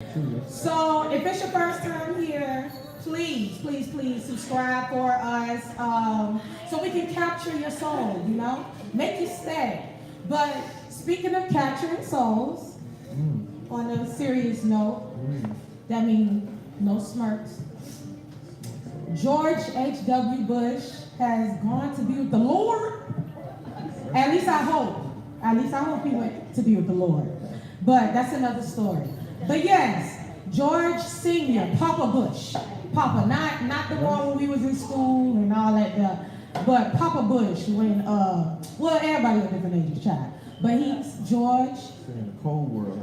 So if it's your first time here, please subscribe for us so we can capture your soul, make you stay. But speaking of capturing souls, on a serious note, that means no smirks. George H.W. Bush has gone to be with the Lord. At least I hope. At least I hope he went to be with the Lord. But that's another story. But yes, George Sr., Papa Bush. Papa, not the one when we was in school and all that stuff. But Papa Bush when, well, everybody at different ages, child. But he's George. In the cold world.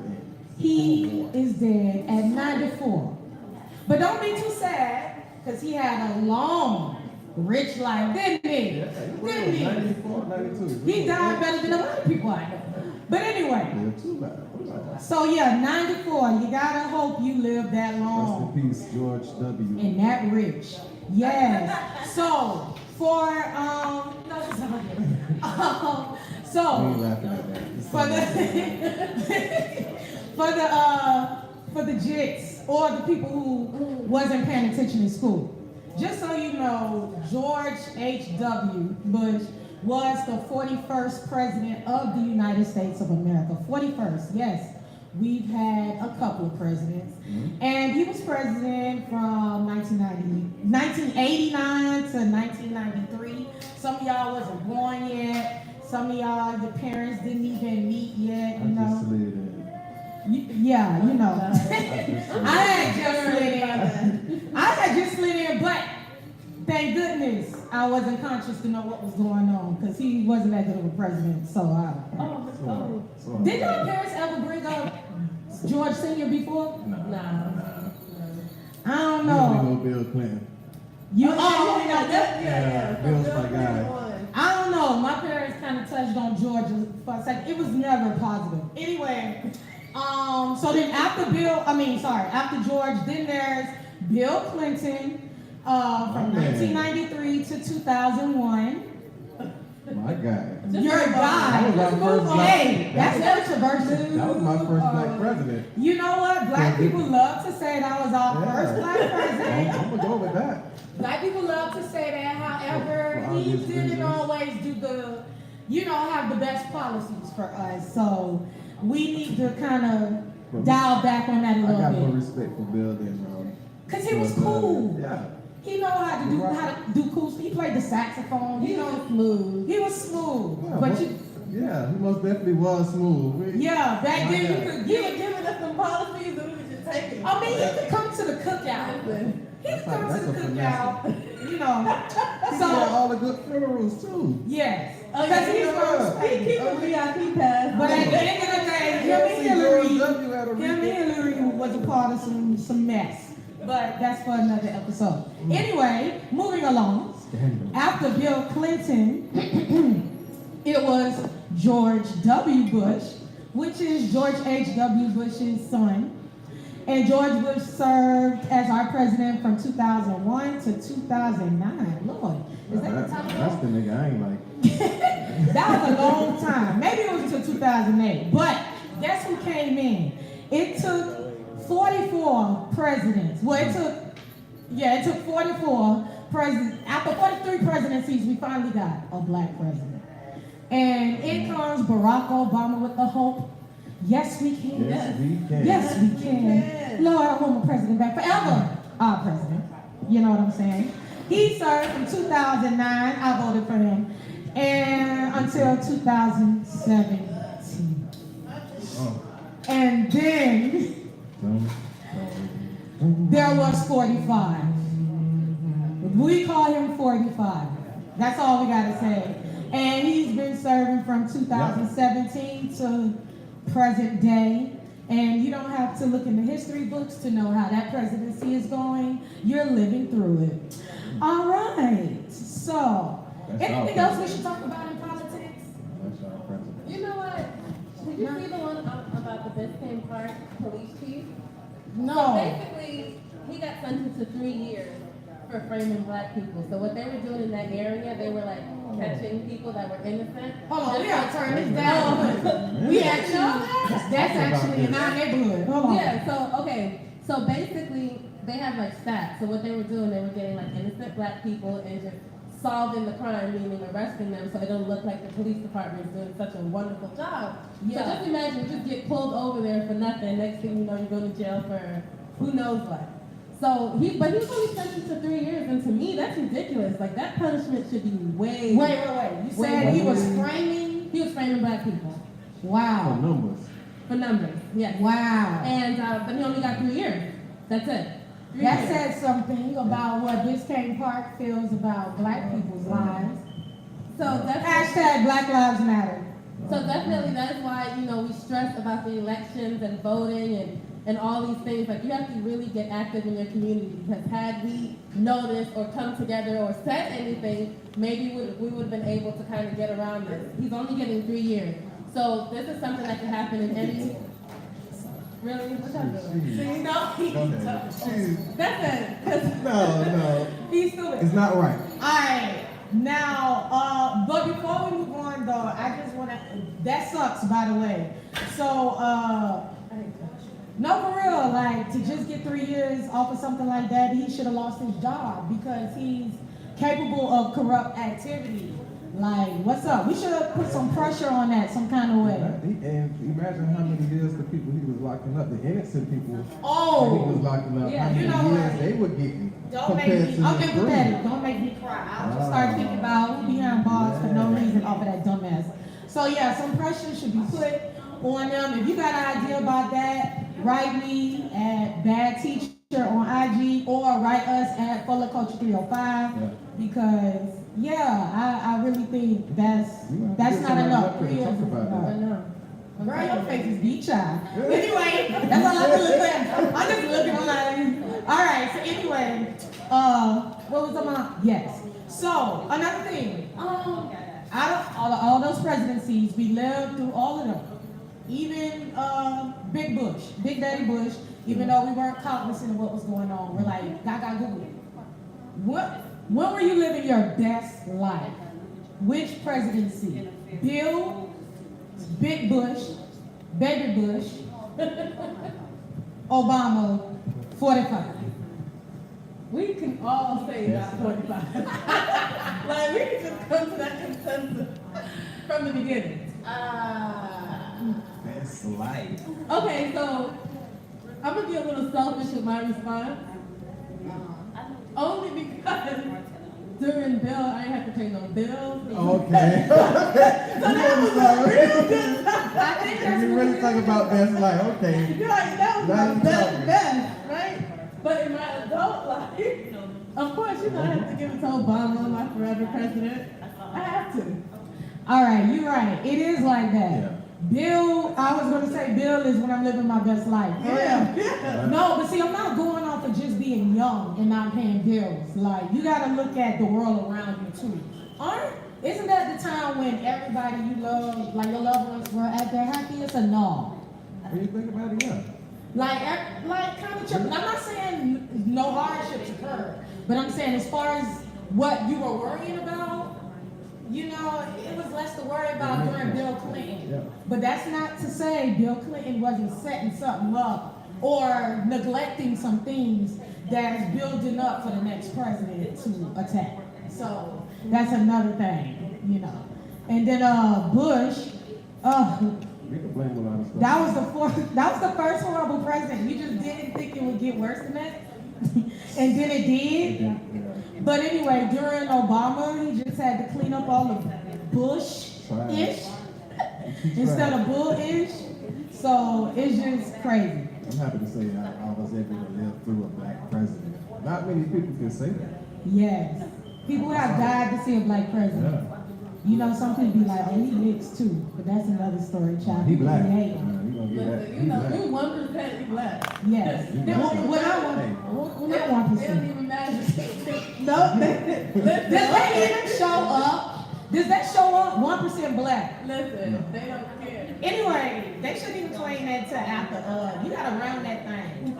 He is dead at 94. But don't be too sad, because he had a long, rich life, didn't he? Yeah, Didn't he? 94, 92. He died better than a lot of people I know. But anyway, Yeah, too bad. so yeah, 94. You gotta hope you live that long. Rest in peace, George W. And that rich. Yes. So for no, it's not good. We ain't laughing at that. It's for the for the jits or the people who wasn't paying attention in school. Just so you know, George H.W. Bush was the 41st president of the United States of America. 41st, yes. We've had a couple of presidents. And he was president from 1989 to 1993. Some of y'all wasn't born yet. Some of y'all, your parents didn't even meet yet, you know. Just slid in. Yeah, you know. I had just slid in, but thank goodness I wasn't conscious to know what was going on because he wasn't that good of a president. So, did your parents ever bring up George Sr. before? Nah. I don't know. Bill Clinton. Yeah, Bill's my guy. I don't know. My parents kind of touched on George for a second. It was never positive. Anyway, so then after George, then there's Bill Clinton from 1993 to 2001. My guy. Your guy. That was my first Hey, that's controversial. That was my first black president. You know what? Black people love to say that was our first black president. I'm gonna go with that. Black people love to say that. However, For he obvious didn't reasons. always do have the best policies for us. So we need to kind of dial back on that a I got more little bit. respect for Bill than Cause he was cool. Yeah. He know how to do cool. He played the saxophone. He was smooth. He was smooth. Yeah, But he most definitely was smooth. back then My you God. could You were giving us some policies and we were just taking. I mean, he could come to the cookout. He could come to That's the a cookout. He had So all the good funerals too. yes, Oh, because he's He keep a VIP pass. But at the end of the day, him and Hillary was a part of some mess. But that's for another episode. Anyway, moving along. After Bill Clinton, it was George W. Bush, which is George H.W. Bush's son. And George Bush served as our president from 2001 to 2009. Lord, is that the time? That's the nigga I ain't like. That was a long time. Maybe it was until 2008. But guess who came in? It took 44 presidents. Well, it took 44 presidents. After 43 presidencies, we finally got a black president. And in comes Barack Obama with the hope. Yes, we can. Yes, we can. Yes, we can. Lord, I want my president back forever. Our president. You know what I'm saying? He served from 2009. I voted for him. And until 2017. And then there was 45. We call him 45. That's all we gotta say. And he's been serving from 2017 to present day. And you don't have to look in the history books to know how that presidency is going. You're living through it. All right. So, anything else we should talk about in politics? That's our president. You know what? Did you see the one about the Biscayne Park police chief? No. Basically, he got sentenced to 3 years for framing black people. So what they were doing in that area, they were like catching people that were innocent. Hold on, we gotta turn this down. We actually, that's actually in our neighborhood. Hold on. Yeah, so, okay, so basically, they have like stats. So what they were doing, they were getting like innocent black people and just solving the crime, meaning arresting them, so it don't look like the police department is doing such a wonderful job. Yeah. So just imagine, you just get pulled over there for nothing, next thing you know, you're going to jail for who knows what. So but he was only sentenced to 3 years, and to me, that's ridiculous. Like, that punishment should be way. Wait. You said he was framing? He was framing black people. For Wow. numbers. For numbers, yes. Wow. And, but he only got 3 years. That's it. 3 That years. said something about what Biscayne Park feels about black people's lives. So that's Hashtag Black Lives Matter. So definitely that's why, you know, we stress about the elections and voting and all these things. Like, you have to really get active in your community, because had we noticed or come together or said anything, maybe we would have been able to kind of get around this. He's only getting 3 years. So this is something that can happen in any... Really? What's that doing? See, no, that's it. 'Cause No. he's stupid. It's not right. Alright, now, but before we move on though, I just wanna, that sucks, by the way. So, no, for real, like, to just get 3 years off of something like that, he should have lost his job because he's capable of corrupt activity. Like, what's up? We should have put some pressure on that some kind of way. And imagine how many years the people he was locking up, the innocent people Oh. he was locking up, Yeah, how many you know years what? they were getting Don't make compared me, to I'm the empathetic. three. Don't make me cry. I'll just start thinking about behind bars for no reason off of that dumbass. So yeah, some pressure should be put on them. If you got an idea about that, write me at Bad Teacher on IG or write us at Fuller Culture 305 because I really think that's not enough. 3 years is Talk about enough. I know. Girl, your face is beat child. Anyway, that's all I can look at. I'm just looking online. All right, so anyway, what was I on? Yes. So, another thing. Out of all those presidencies, we lived through all of them. Even Big Bush, Big Daddy Bush, even though we weren't cognizant of what was going on, we're like, gaga Google it. When were you living your best life? Which presidency? Bill, Big Bush, Baby Bush, Obama, 45. We can all say not 45. Like, we can just come to that consensus from the beginning. That's life. Okay, so I'm gonna be a little selfish with my response. Only because during Bill, I didn't have to pay no bills. Okay. So that was a real good time. I think If that's you what really talk about that's like, okay. You're like, that was Now my you best, talking. right? But in my adult life, of course, you know, I have to give it to Obama, my forever president. I have to. All right, you're right. It is like that. Yeah. Bill, I was gonna say Bill is when I'm living my best life. Yeah. No, but see, I'm not going off of just being young and not paying bills. Like, you gotta look at the world around you too. Isn't that the time when everybody you love, like your loved ones, were at their happiest or no? When you think about it, yeah. Like kind of tripping. I'm not saying no hardships occurred, but I'm saying as far as what you were worrying about, you know, it was less to worry about during Bill Clinton. Yeah. But that's not to say Bill Clinton wasn't setting something up or neglecting some things that's building up for the next president to attack. So that's another thing, you know. And then Bush, We can blame a lot of stuff. that was the first horrible president. You just didn't think it would get worse than that. And then it did. Yeah. But anyway, during Obama, he just had to clean up all the Bush-ish instead of Bull-ish. So it's just crazy. I'm happy to say I was able to live through a black president. Not many people can say that. Yes. People have died to see a black president. Yeah. You know, some people be like, oh, he mixed too. But that's another story, child. He People black. be Yeah, hating. he gonna get that. Listen, He you know, black. you 1%, you black. Yes. You Then black. when I want, Hey. when I It want don't to even matter. No, does that even show up? Does that show up? 1% black. Listen, they don't care. Anyway, they shouldn't even claim that to after. You gotta round that thing.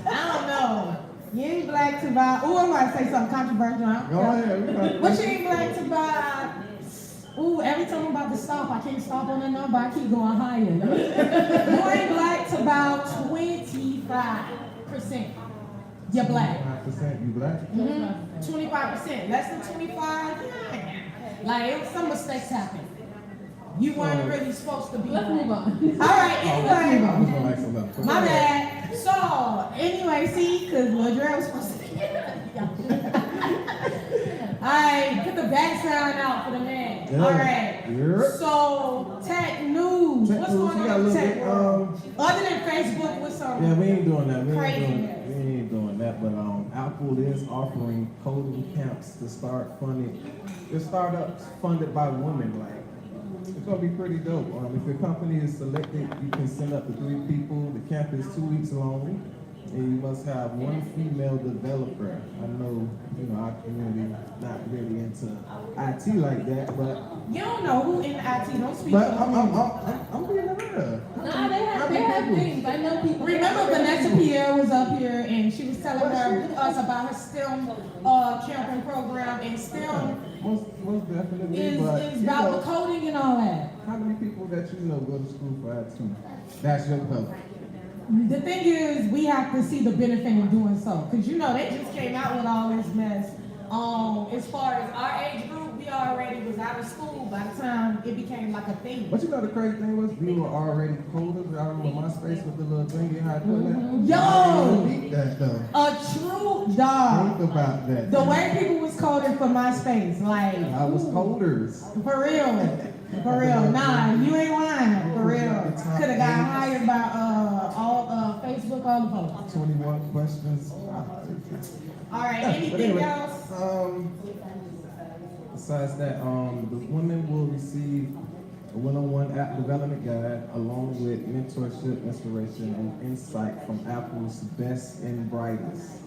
I don't know. You ain't black to buy. Oh, I'm about to say something controversial. Go ahead. But she ain't black to buy. Ooh, every time I'm about to stop, I can't stop on that number. I keep going higher. You ain't black to about 25%. You're black. 25% you black? 25%. Less than 25. Like, some mistakes happen. You weren't really supposed to be. Let's move on. All right, anyway. Like My bad. So, anyway, see, because Lil Dre was supposed to be. Alright, put the background out for the man. Yeah. Alright. Yeah. So, tech news. What's going on in tech world? Other than Facebook, what's up? Yeah, we ain't doing that. We Craziness. ain't doing that. But Apple is offering coding camps to start funding. The startups funded by women. Like, it's gonna be pretty dope. If your company is selected, you can send up to 3 people. The camp is 2 weeks long. And you must have 1 female developer. I know, our community not really into IT like that, but You don't know who in IT. Don't speak but for I'm them. being real. Nah, they have things. I know people. Remember Vanessa Pierre was up here and she was telling us about her STEM camping program, and STEM Most definitely. is but, about the coding and all that. how many people that you know go to school for IT? That's your color. The thing is, we have to see the benefit in doing so, because they just came out with all this mess. As far as our age group, we already was out of school by the time it became like a thing. But the crazy thing was, we were already coders. I remember MySpace with the little thing you had to do that. Yo! I didn't beat that though. A true dog. Think about that. The way people was coding for MySpace, like I was coders. for real. For real. Nah, you ain't lying. For real. Could have got hired by Facebook, all the folks. 21 questions. All right, But anything anyway, else? Besides that, the women will receive a one-on-one app development guide along with mentorship, inspiration, and insight from Apple's best and brightest.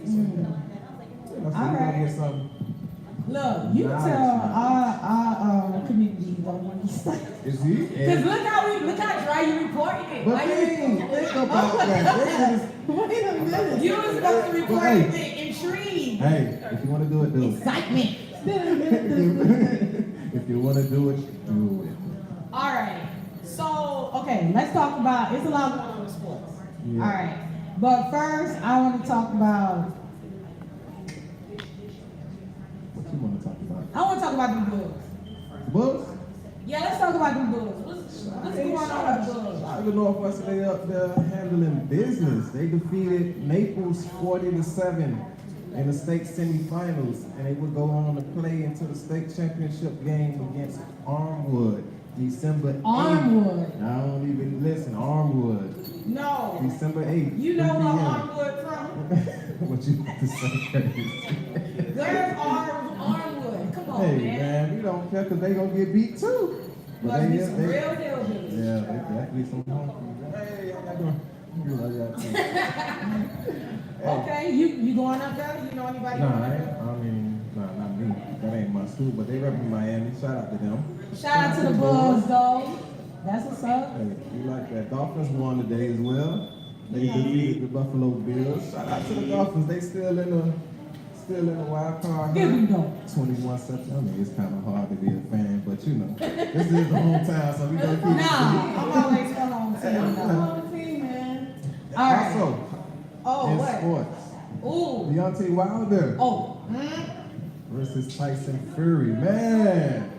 So, All you're gonna right. get some. Look, you Nice, tell man. our community don't want to stop. Is he? Because look how dry you reporting it. But Why think about that. Wait a minute. you was supposed to report Hey. it with intrigue. Hey, if you want to do it, do it. Excitement. If you want to do it, do it. All right. So, okay, let's talk about, it's a lot going on in sports. Yeah. All right. But first, I want to talk about, What you want to talk about? I want to talk about the Bulls. Bulls? Yeah, let's talk about the Bulls. What's going on with the Bulls? Shout out to Northwestern, they up there handling business. They defeated Naples 40-7 in the state semifinals, and they would go on to play into the state championship game against Armwood, December 8th. Armwood. I don't even listen. Armwood, No. December 8th. You know 3 where p.m. Armwood from? What you have to say, Curtis? There's Armwood. Come on, Hey, man. man, we don't care because they going to get beat too. Must they- be some they- real hillbillies. Yeah, exactly. Some home food. Hey, how y'all doing? You like that too. Hey. Okay, you going up there? You know anybody? Nah, going up I there? mean, nah, not me. That ain't my school, but they rep in Miami. Shout out to them. Shout out to the Bulls, though. That's what's up. Hey, you like that. Dolphins won today as well. They defeated the Buffalo Bills. Shout out to the Dolphins. They still in the wild card. Here we go. 21 September. I mean, it's kind of hard to be a fan, but this is the hometown, so we gonna keep it. Nah, I'm always come on team. Come on, team, man. All right. Also, Oh, in what? sports, Ooh. Deontay Wilder Oh. versus Tyson Fury. Man,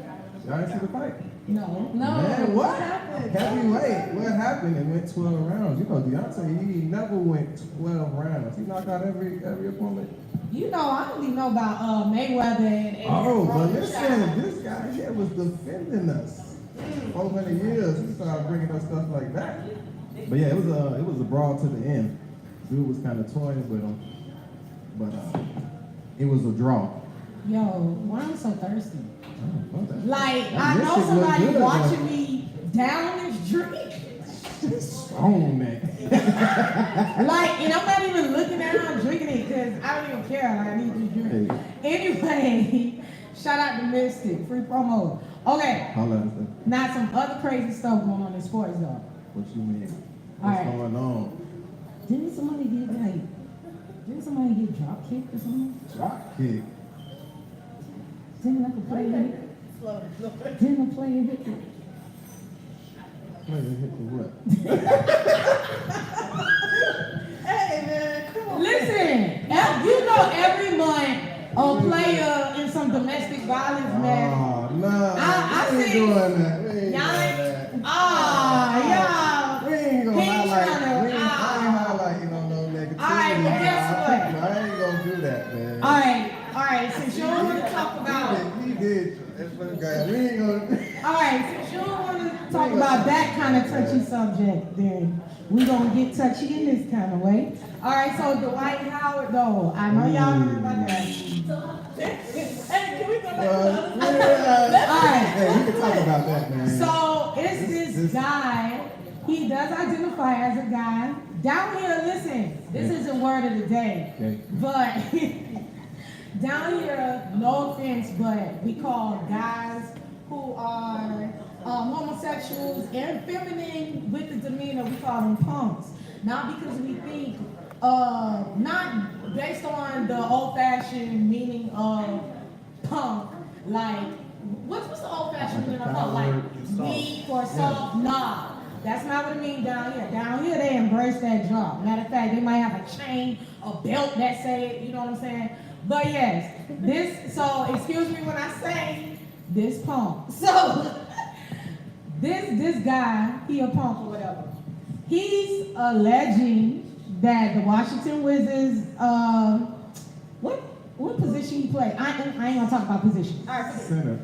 y'all didn't see the fight? No. Man, what? happened? Heavyweight. What happened? It went 12 rounds. You know, Deontay, he never went 12 rounds. He knocked out every opponent. You know, I don't even know about Mayweather and Oh, but Roman listen, Reigns. this guy here was defending us. 400 years, he started bringing us stuff like that. But yeah, it was a brawl to the end. Dude was kind of toying with him, but it was a draw. Yo, why am I so thirsty? Oh, that- Like, that I know Mystic look somebody good, watching though. me down this drink. Strong, man. Like, and I'm not even looking at how I'm drinking it because I don't even care. Like, I need to drink. Anyway, shout out to Mystic. Free promo. Okay, Holla at us. now some other crazy stuff going on in sports though. What you mean? All What's right. going on? Didn't somebody get like Didn't somebody get drop kicked or something? Drop kick. Didn't like a player hit? Didn't a player hit? Player hit the what? Hey man, come on. Listen, you know every month a player in some domestic violence mess. Oh, no. I we ain't see. doing that. We ain't Y'all doing ain't, that. y'all. We ain't gonna He ain't highlight. tryna- We ain't highlighting on no negativity. All right, well, guess what? I ain't gonna do that, man. All right, since you don't want to talk about He did. That's what the guy. We ain't gonna. all right, since you don't want to talk about that kind of touchy subject, then we gonna get touchy in this kind of way. All right, so Dwight Howard, though, I know y'all heard about that. Hey, can we go back to the Well, other All right. Hey, we can talk about that, man. So it's this guy. He does identify as a guy. Down here, listen, this isn't word of the day, Okay. but down here, no offense, but we call guys who are homosexuals and feminine with the demeanor, we call them punks. Not because we think, not based on the old-fashioned meaning of punk, like, what's the old-fashioned meaning of punk? Like weak or soft? Nah. That's not what I mean down here. Down here, they embrace that job. Matter of fact, they might have a chain, a belt that say it, you know what I'm saying? But yes, so excuse me when I say this punk. So, this guy, he a punk or whatever. He's alleging that the Washington Wizards, what position he played? I ain't gonna talk about position. All right, Center.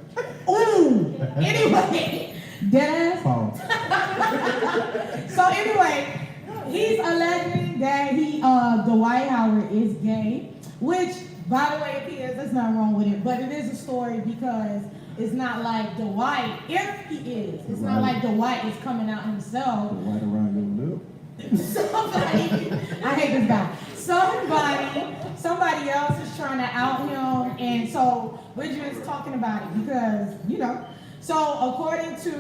ooh, anyway, dead ass. Pause. So anyway, he's alleging that Dwight Howard is gay, which, by the way, if he is, there's nothing wrong with it. But it is a story because it's not like Dwight, if he is, it's not like Dwight is coming out himself. Right around your lip. Somebody, I hate this guy. Somebody else is trying to out him, and so we're just talking about it because, you know. So according to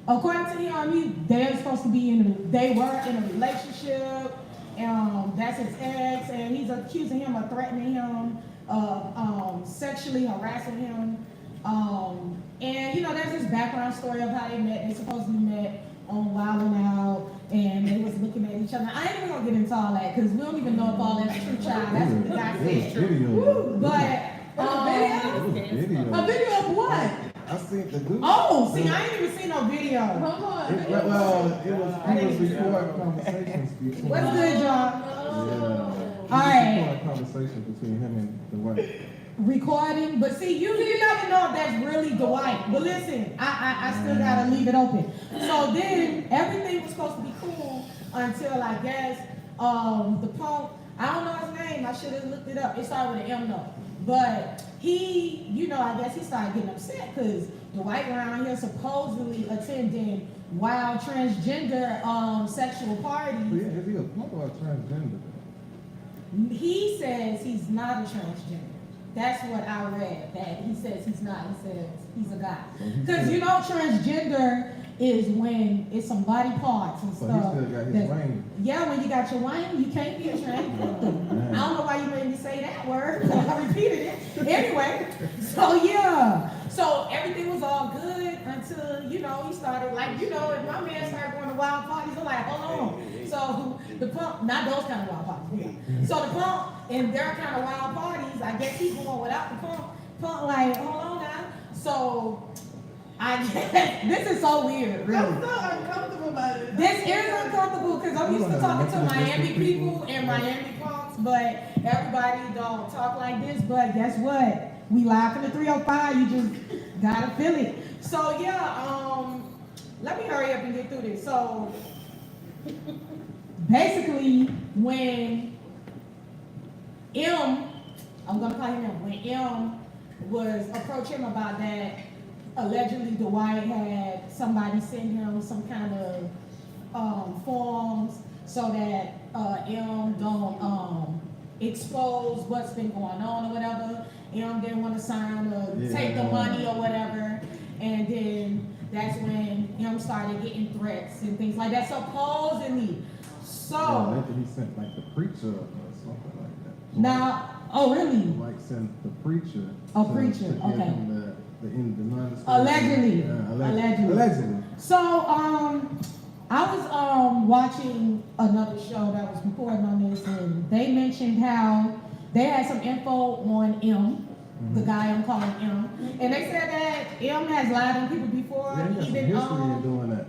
him, they're supposed to be they were in a relationship. That's his ex, and he's accusing him of threatening him, sexually harassing him. And you know, there's this background story of how they met. They supposedly met on Wild 'N Out, and they was looking at each other. I ain't even gonna get into all that because we don't even know if all that's true, child. That's what the guy said. Video. But It was a video. A video of what? I seen the dude. oh, see, I ain't even seen no video. Hold on. It, well, he was recording conversations between. What's good, y'all? Yeah. All right. Recording conversations between him and the wife. Recording, but see, you never know if that's really Dwight. But listen, I still gotta leave it open. So then everything was supposed to be cool until I guess the punk, I don't know his name, I should have looked it up. It started with an M though. But he, you know, I guess he started getting upset because Dwight around here supposedly attending wild transgender sexual parties. Yeah, is he a punk or a transgender? He says he's not a transgender. That's what I read, that he says he's not. He says he's a guy. Because you know transgender is when it's some body parts and So stuff. he still got his that- wang. Yeah, when you got your wang, you can't be a transgender. I don't know why you made me say that word. I repeated it. Anyway, so yeah. So everything was all good until, you know, he started, like, you know, if my man started going to wild parties, I'm like, hold on. So the punk, not those kind of wild parties. Yeah. So the punk and their kind of wild parties, I guess he's going without the punk. Punk like, hold on now. So I guess this is so weird, really. I'm so uncomfortable about it. This is uncomfortable because I'm used to talking to Miami people and Miami punks, but everybody don't talk like this. But guess what? We live in the 305. You just gotta feel it. So yeah, let me hurry up and get through this. So basically, when I'm gonna call him M. When M was approaching him about that, allegedly Dwight had somebody send him some kind of forms so that M don't expose what's been going on or whatever. M didn't want to sign or take the money or whatever. And then that's when M started getting threats and things like that, supposedly. So Maybe he sent like the preacher or something like that. Now, oh really? Like sent the preacher. Oh, to preacher, give okay. him the non-disclosure. Allegedly. Allegedly. Allegedly. So, I was watching another show that was reporting on this, and they mentioned how they had some info on M, the guy I'm calling M, and they said that M has lied on people before. Yeah, he got some Even history in doing that.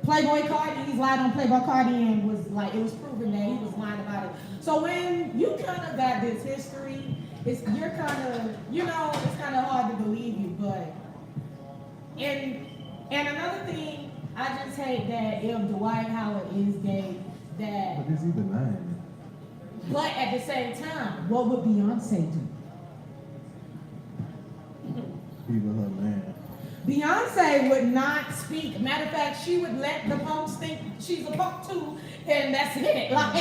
Playboy Cardi, he's lied on Playboy Cardi, and was like, it was proven that he was lying about it. So when you kind of got this history, you're kind of, it's kind of hard to believe you, but and another thing, I just hate that if Dwight Howard is gay, that. But is he denying it? But at the same time, what would Beyonce do? Even her man. Beyonce would not speak. Matter of fact, she would let the punks think she's a punk too, and that's it. Like,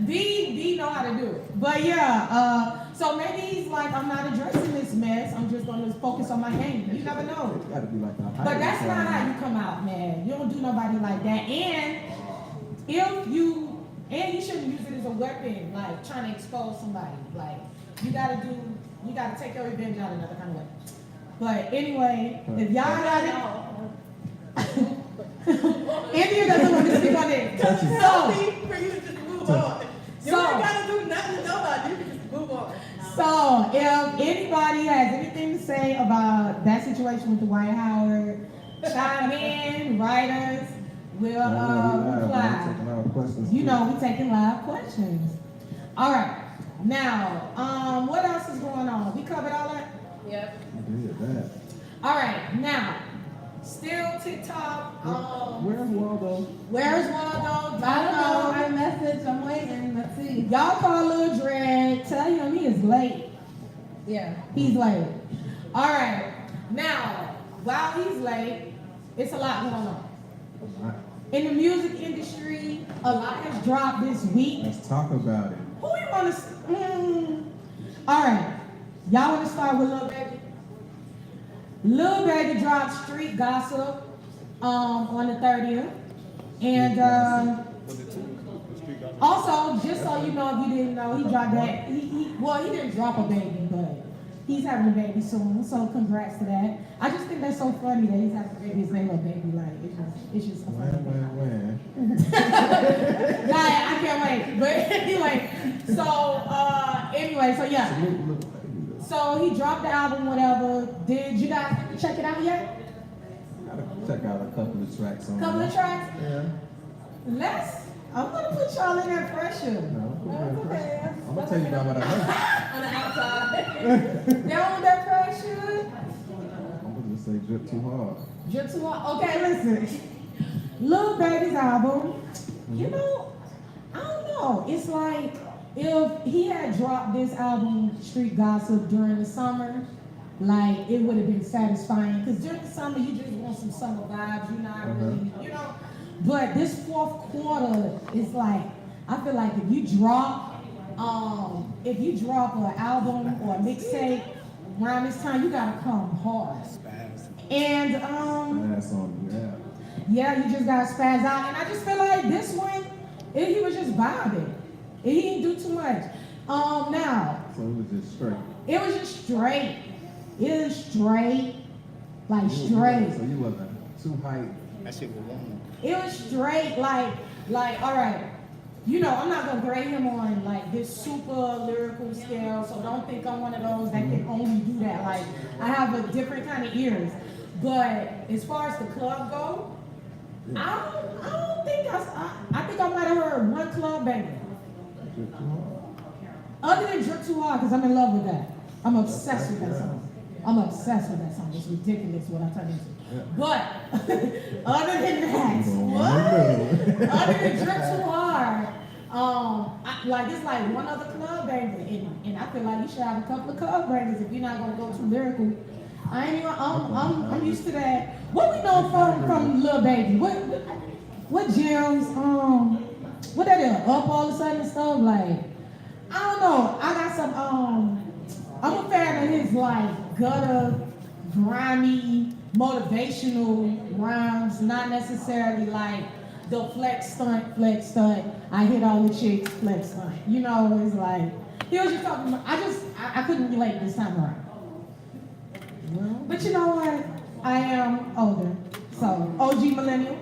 B know how to do it. But yeah, so maybe he's like, I'm not addressing this mess. I'm just gonna focus on my game. You never know. It's gotta be like a But that's not how you come out, man. You don't do nobody like that. And you shouldn't use it as a weapon, like trying to expose somebody. Like you gotta take your revenge out another kind of way. But anyway, if y'all got it, India doesn't want to speak on it. Because it's So, healthy for you to just move on. You So- ain't gotta do nothing to nobody. You can just move on. so if anybody has anything to say about that situation with Dwight Howard, chime in, write us. We'll reply. You know, we taking live questions. All right. Now, what else is going on? We covered all that? Yep. That. All right. Now, still TikTok. Where's Waldo? Where's Waldo? I don't know. Don't I message. I'm waiting. Let's see. Y'all call Lil Dredd. Tell him he is late. Yeah. He's late. All right. Now, while he's late, it's a lot going on. In the music industry, a lot has dropped this week. Let's talk about it. Who you want to? All right. Y'all want to start with Lil Baby? Lil Baby dropped Street Gossip on the 30th. And also, just so you know, if you didn't know, he dropped that. He didn't drop a baby, but he's having a baby soon. So congrats to that. I just think that's so funny that he's having a baby. His name a baby. Like it's just so funny. When? I can't wait. But anyway, so yeah. So he dropped the album, whatever. Did you guys check it out yet? Gotta check out a couple of tracks on Couple of tracks? Yeah. I'm gonna put y'all in that pressure. No, okay. I'm gonna tell you about what I heard. On the outside. Y'all want that pressure? I'm gonna just say drip too hard. Drip too hard. Okay, listen. Lil Baby's album, you know, I don't know. It's like if he had dropped this album, Street Gossip, during the summer, like it would have been satisfying. Because during the summer, you just want some summer vibes. You're not really, But this fourth quarter is like, I feel like if you drop an album or a mixtape around this time, you gotta come hard. And yeah, you just gotta spaz out. And I just feel like this one, he was just vibing. He didn't do too much. Now. So it was just straight. It was just straight. It was straight. Like straight. So you wasn't too hyped. That shit was long. It was straight, like, all right. I'm not gonna grade him on like this super lyrical scale, so don't think I'm one of those that can only do that. Like, I have a different kind of ears. But as far as the club go, I don't think I think I might have heard one club banger. Drip too hard. Other than Drip Too Hard, because I'm in love with that. I'm obsessed with that song. I'm obsessed with that song. It's ridiculous what I turn into. Yeah. But other than that, What? other than Drip Too Hard, it's like one other club banger, and I feel like you should have a couple of club bangers if you're not gonna go too lyrical. I'm used to that. What we know from Lil Baby? What gems? What that is? Up all of a sudden and stuff like. I don't know. I got some. I'm a fan of his like gutter, grimy, motivational rhymes. Not necessarily like the flex stunt. I hit all the chicks, flex line. You know, it's like, he was just talking about, I couldn't relate this time around. But you know what? I am older. So, OG millennial.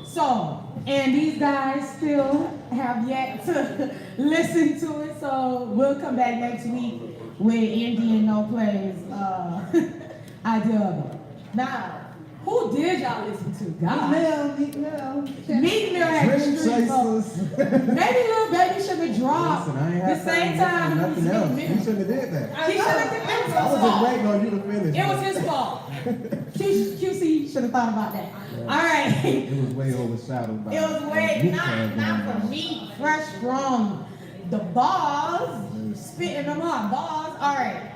So, and these guys still have yet to listen to it. So, we'll come back next week with Indian No Plays idea of it. Now, who did y'all listen to? God. Meek Mill had Dream the street, so Chasers. maybe Lil Baby should have dropped Listen, I ain't the had same time he was nothing else. getting You Mill. shouldn't have did that. He should have did that. I was just waiting on you to finish. It was his fault. QC should have thought about that. Yeah. All right. It was way overshadowed by It was way Meek not Mill. for me. Fresh from the bars, spitting them out. Bars. All right.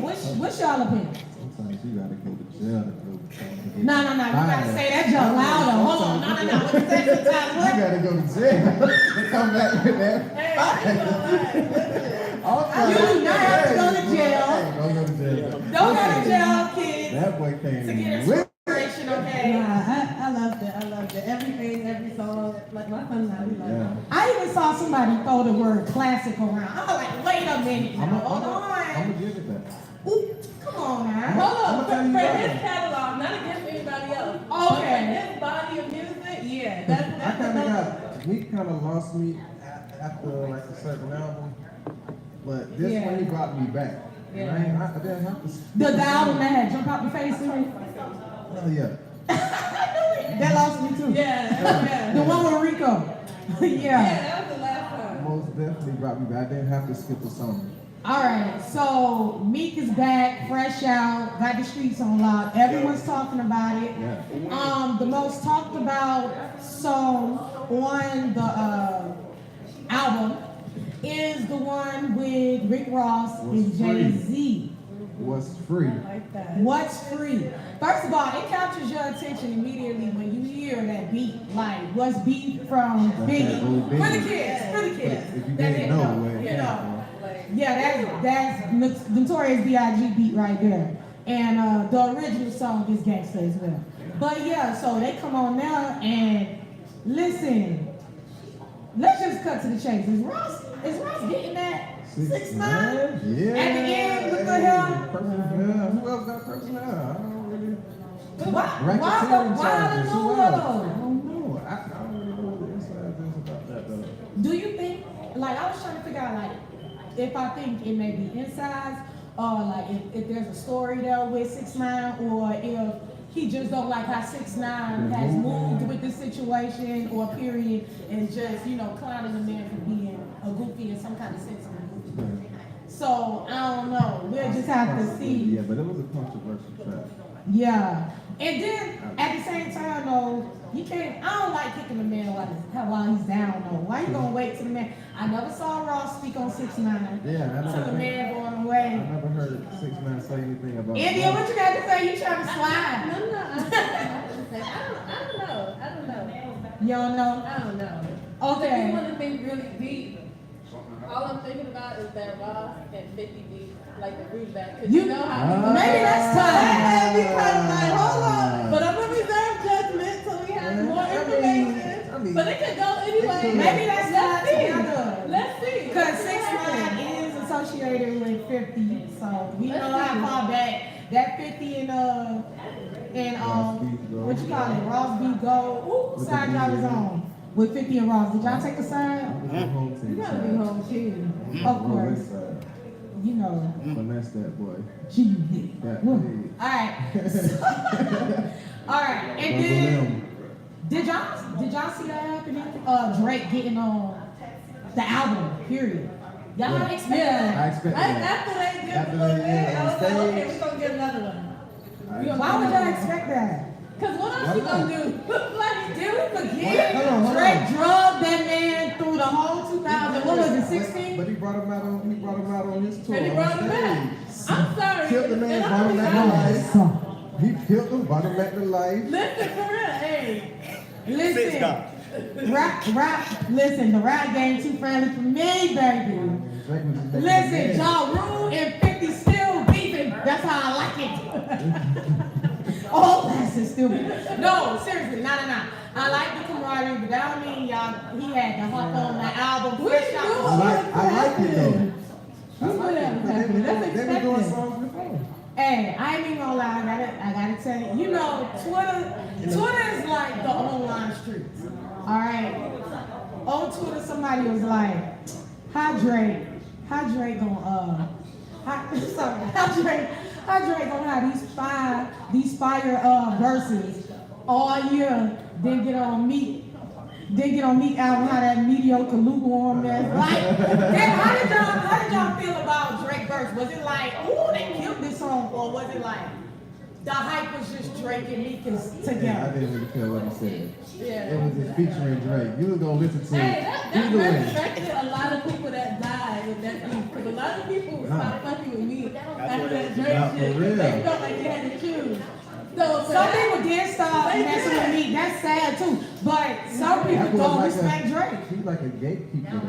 What's y'all opinion? Sometimes you gotta go to jail to do something. No. You gotta say that jump louder. Hold on. No. What is that sometimes? You What? gotta go to jail to come back with that. Hey, I ain't gonna lie. You do not have to go to jail. Don't go to jail. Don't go to jail, kids. That boy came To get in with inspiration, okay? I loved it. I loved it. Everything, every song. Like my son now, he loves it. I even saw somebody throw the word classic around. I was like, wait a minute. I'm Hold on. gonna give it that. Ooh, come on now. Hold on, I'ma tell you for right his now. catalog, not against anybody else. Okay. But for his body of music, yeah, that's I kind of got, Meek kind of lost me after like a certain album, but this Yeah. one he brought me back. Yeah. And I didn't have to. The album that had Jump Out the Face in it. Oh yeah. That lost me too. Yeah. The one with Rico. Yeah, Yeah. that was the last time. Most definitely brought me back. I didn't have to skip a song. All right. So Meek is back, fresh out, got the streets on lock. Everyone's talking about it. Yeah. The most talked about song on the album is the one with Rick Ross and What's Free? Jay-Z. What's free? Like that. What's free? First of all, it captures your attention immediately when you hear that beat. Like, what's beat from That's Biggie? that old For the Biggie. kids, for the kids. If you That didn't didn't know, where it you came know. from. Like, Yeah, that's Notorious B.I.G. beat right there. And the original song is Gangsta as well. But yeah, so they come on now and listen. Let's just cut to the chase. Is Ross getting that 6ix9ine? Yeah. At the end, look at him. Yeah. Who else got personal? I don't really. Why the Racketeering charges. Who else? I no? don't know. I don't really know what the inside is about that though. Do you think, like, I was trying to figure out, like, if I think it may be insides, or like if there's a story there with 6ix9ine, or if he just don't like how 6ix9ine has moved with this situation or period, and just, you know, clowning the man for being a goofy in some kind of sense of a goofy. So I don't know. We'll just have to see. Yeah, but it was a controversial track. Yeah. And then at the same time though, you can't, I don't like kicking the man while he's down though. Why you gonna wait till the man? I never saw Ross speak on 6ix9ine. Yeah, Till the man going I away. never heard 6ix9ine say anything about. India, what you got to say? You trying to slide? No, I don't know. You don't know? I don't know. Okay. If you want to think really deep, all I'm thinking about is that Ross and 50 deep, like the root back. Cause you know how Maybe that's time. we kind of like, hold on. But I'm gonna reserve judgment till we have more information. But it could go anyway. Maybe that's Let's tied see. together. Let's see. Because 6ix9ine is associated with 50, so we know how far back that 50 and what you call it, Ross B. Gold. Ooh, side y'all was on with 50 and Ross. Did y'all take a side? You gotta be home too. Of course. You know. Finesse that boy. G. That All big. right. All right. And then did y'all see that happening? Drake getting on the album. Period. Y'all Yeah. expect Yeah. that? I expect that. After they get After the little they bit, get I on was like, okay, stage. we're gonna get another one. Why would y'all expect that? Cause what else you gonna do? Like, Did we forget? Hold on. Drake drugged that man through the whole 2000. What was it, 16? But he brought him out on his tour. and he brought him on back. stage. I'm sorry. Killed the man, And brought I'm him back to sorry. life. He killed him, brought him back to life. Listen, for real, hey. Listen, rap, listen, the rap game too friendly for me, baby. Drake was just Listen, Ja Rule and 50 still beefing. That's how I like it. All classes still beefing. No, seriously, no. I like the camaraderie, but that don't mean y'all. He had to hop on the album. We fresh knew out. I like it though. I You like knew it. that was But happening. That's they been doing expected. songs before. Hey, I ain't even gonna lie. I gotta tell you. You know, Twitter is like the online streets. All right. On Twitter, somebody was like, "How Drake gonna how Drake gonna have these fire verses all year, then get on Meek album, how that mediocre lukewarm mess. Like, then how did y'all feel about Drake verse? Was it like, ooh, they killed this song, or was it like the hype was just Drake and Meek Yeah, I together? didn't really care what he said. Yeah. It was just featuring Drake. You was gonna listen to Hey, it that either way. resurrected a lot of people that died with that beef. Because a lot of people stopped fucking with me after that Drake Nah, for shit. real. They felt like they had to choose. So, Some people did stop They messing did. with Meek. That's sad too. But some people That was don't like respect Drake. He's like a gatekeeper.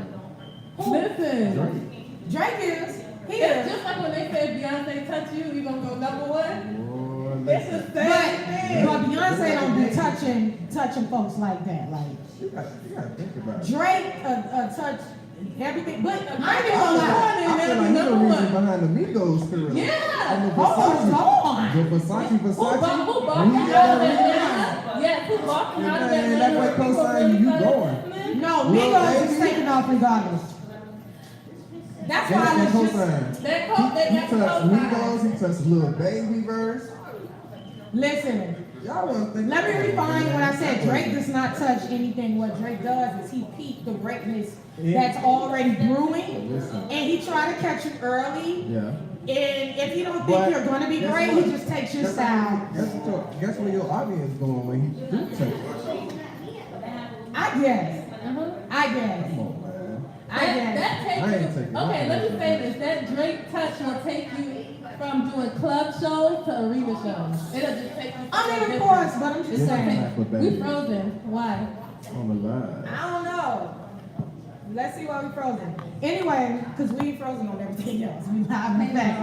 listen. Drake. Drake is. He It's is. just like when they say Beyonce touch you gonna go number one. Boy, It's listen. the same thing. But Beyonce don't be touching folks like that. Like You gotta think about it. Drake touch everything. But I ain't even Oh, gonna lie. God. I feel like he's the reason behind the Migos career. Yeah. And the Hold on. The Versace. Who bought When him he out of got that? Yes, who bought him out of that? Man, that boy co-signed you going. No, Lil Migos is Baby? taking off regardless. That's They why I got was just. co-signed. They He got touched co-signed. Migos, he touched Lil Baby verse. Listen, Y'all wanna think let me about it, refine man. what I said. Drake does not touch anything. What Drake does is he peaked the greatness that's already brewing, Listen. and he try to catch you early. Yeah. And if you don't think But you're going to be guess great, what? he just takes your Guess style. Guess where your audience going when he do touch it? I guess. Uh-huh. I guess. Come on, man. I guess. That takes I ain't you. taking Okay, nothing. let me say this. That Drake touch will take you from doing club shows to arena shows. It'll just take you. I mean, of different- course, but I'm just It's saying. okay. For We baby. frozen. Why? On the line. I don't know. Let's see why we frozen. Anyway, because we ain't frozen on everything else. We live and back.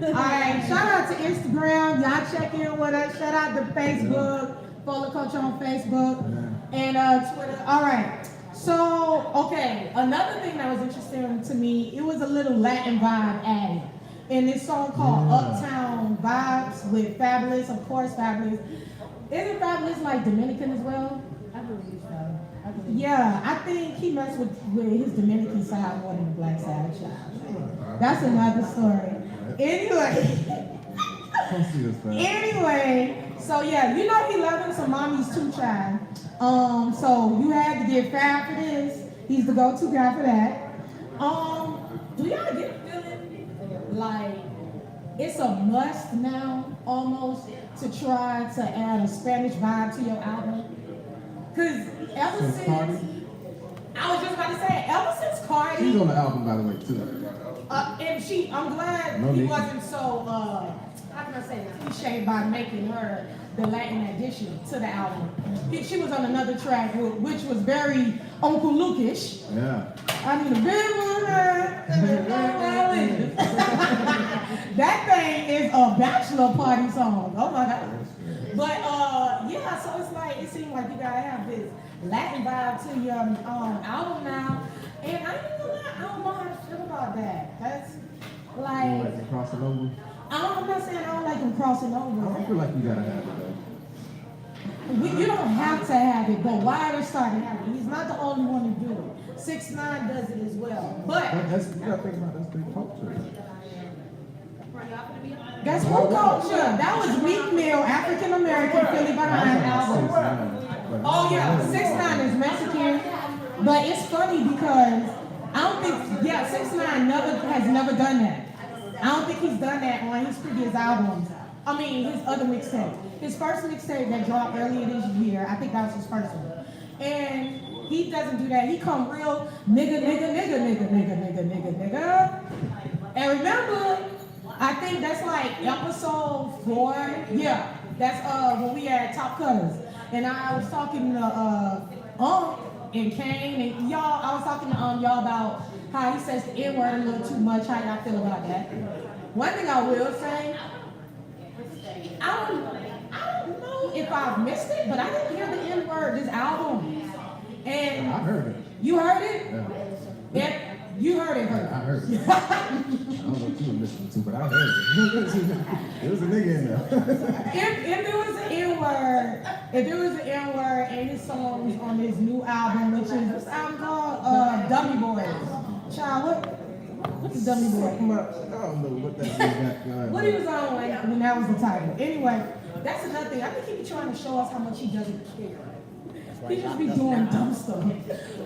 All right, shout out to Instagram. Y'all check in with us. Shout out to Facebook. Follow Culture on Facebook and Twitter. All right. So, okay, another thing that was interesting to me, it was a little Latin vibe added in this song called Uptown Vibes with Fabulous. Of course, Fabulous. Isn't Fabulous like Dominican as well? I believe so. I believe. Yeah, I think he messed with his Dominican side more than the black side, child. That's another story. Anyway, Come see this, man. anyway, so yeah, you know he loving some mommies too, child. So you had to get Fab for this. He's the go-to guy for that. Do y'all get a feeling like it's a must now, almost, to try to add a Spanish vibe to your album? Cause ever Since since Cardi? I was just about to say, ever since She's Cardi, on the album, by the way, too. and I'm glad No he need. wasn't so, how can I say this, cliche by making her the Latin addition to the album. She was on another track, which was very Uncle Luke-ish. Yeah. I mean, a big one. That thing is a bachelor party song. Oh my God. But yeah, so it's like it seems like you gotta have this Latin vibe to your album now, and I ain't gonna lie, I don't know how to feel about that. That's You like like to cross it over? I'm not saying I don't like him crossing I over. don't feel like you gotta have it, though. You don't have to have it, but why are they starting to have it? He's not the only one to do it. 6ix9ine does it as well, but That's, you gotta think about that's their culture. that's who culture. That was Meek Mill, African American, Philly Behind album. Oh yeah, 6ix9ine is Mexican, but it's funny because I don't think 6ix9ine has never done that. I don't think he's done that on his previous albums. I mean his other mixtape. His first mixtape that dropped earlier this year, I think that was his first one. And he doesn't do that. He come real nigga. And remember, I think that's like episode 4. Yeah, that's when we had Top Colors. And I was talking to and Kane and y'all. I was talking to y'all about how he says the N-word a little too much. How y'all feel about that? One thing I will say, I don't know if I've missed it, but I didn't hear the N-word this album. And I heard it. you heard it? Yeah. Yeah, you heard it. I heard it. I don't know what you were listening to, but I heard it. There was a nigga in there. If there was an N-word in his songs on his new album, which is what's the album called? Dummy Boys. Child, what's Dummy Boy? I don't know what that nigga got going on. What he was on when that was the title. Anyway, that's another thing. I think he be trying to show us how much he doesn't care. He just be doing dumb stuff.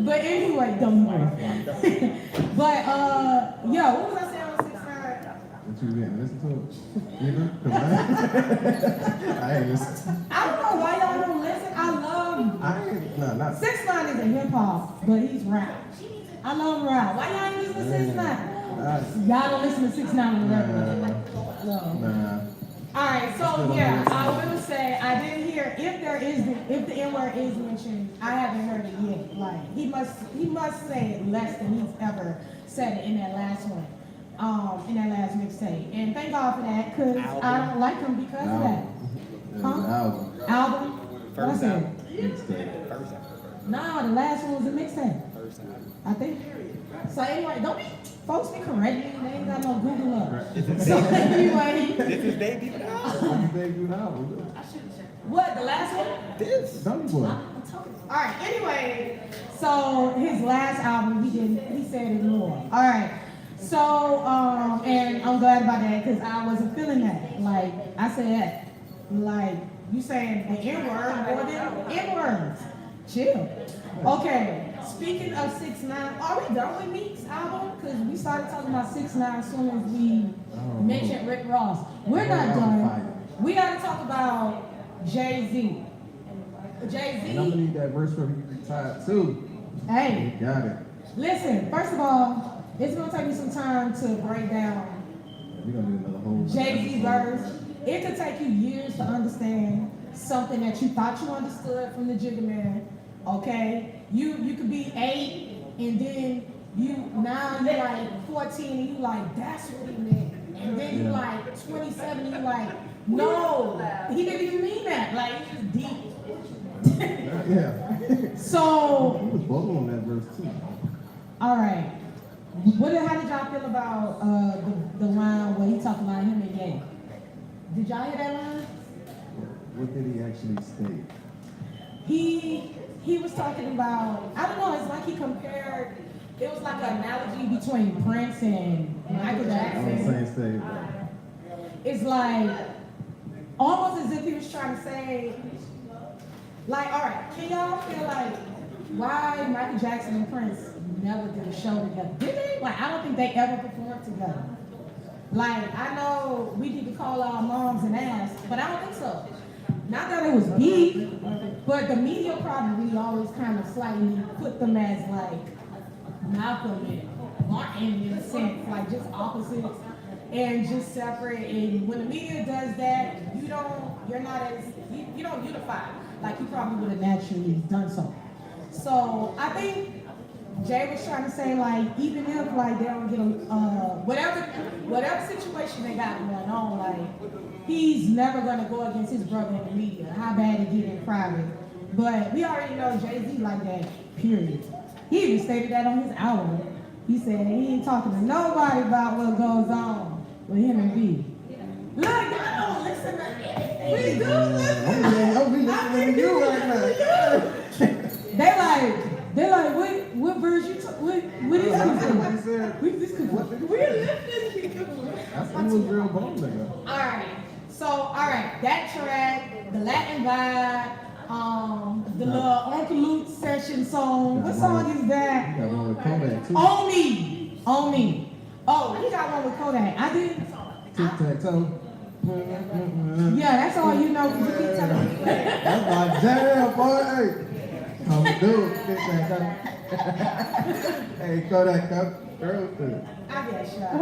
But anyway, dumb boy. But yo, what was I saying on 6ix9ine? What you didn't listen to it? Either? 'Cause I ain't listen. I don't know why y'all don't listen. I love I ain't, no, not 6ix9ine is a hip hop, but he's rap. I love rap. Why y'all ain't listen to 6ix9ine? Y'all don't listen to 6ix9ine on the regular. No. Nah. Alright, so yeah, I will say I didn't hear if the N-word is mentioned, I haven't heard it yet. Like he must say it less than he's ever said it in that last one. In that last mixtape. And thank God for that, because I don't like him because of that. Album. Album? First What's it? album. Mixtape. First album. Nah, the last one was a mixtape. First album. I think. So anyway, don't be folks be correcting me. They ain't got no Google up. This is So anyway, This is debut album. His debut album. what, the last one? This. Dummy Boy. Alright, anyway, so his last album he said it more. Alright. So and I'm glad about that because I wasn't feeling that. Like I said, like you saying the N-word more than N-words. Chill. Okay. Speaking of 6ix9ine, are we done with Meek's album? Because we started talking about 6ix9ine as soon as we mentioned Rick Ross. We're not done. We got to talk about Jay-Z. And I'm gonna Jay-Z, need that verse where he retired too. hey, You got it. listen, first of all, it's going to take me some time to break down We're gonna do another whole Jay-Z verse. It could take you years to understand something that you thought you understood from the Jigga Man. Okay? You could be 8 and then now you're like 14 and you like, that's what he meant. And then you like 27 and you like, no, he didn't even mean that. Like, it's just deep. Yeah. So, He was bold on that verse too. all right. How did y'all feel about the line where he talked about him and Ye? Did y'all hear that line? What did he actually state? He was talking about, I don't know, it's like he compared, it was like an analogy between Prince and Michael On the Jackson. same stage. It's like, almost as if he was trying to say, like, all right, can y'all feel like why Michael Jackson and Prince never did a show together? Did they? Like, I don't think they ever performed together. Like, I know we need to call our moms and ask, but I don't think so. Not that it was beef, but the media probably always kind of slightly put them as like Malcolm and Martin in a sense, like just opposites and just separate. And when the media does that, you don't unify like you probably would have naturally done so. So I think Jay was trying to say like even if like they don't get whatever situation they got going on, like he's never gonna go against his brother in the media, how bad it get in private. But we already know Jay-Z like that, period. He even stated that on his album. He said he ain't talking to nobody about what goes on with him and B. Look, y'all don't listen to anything. We do listen. I'm really listening to you right now. They like, what verse you what is What he this? said. We're listening. That's he was real bold nigga. Alright, that track, the Latin vibe, the little Uncle Luke session song. What song is You that? got one with Kodak too. On me. Oh, he got one with Kodak. I didn't. Tic-tac-toe. Yeah, that's all you know. You keep telling me. That's my jam, boy. Hey. Come do it. Tic-tac-toe. Hey, Kodak, come through. I get shot.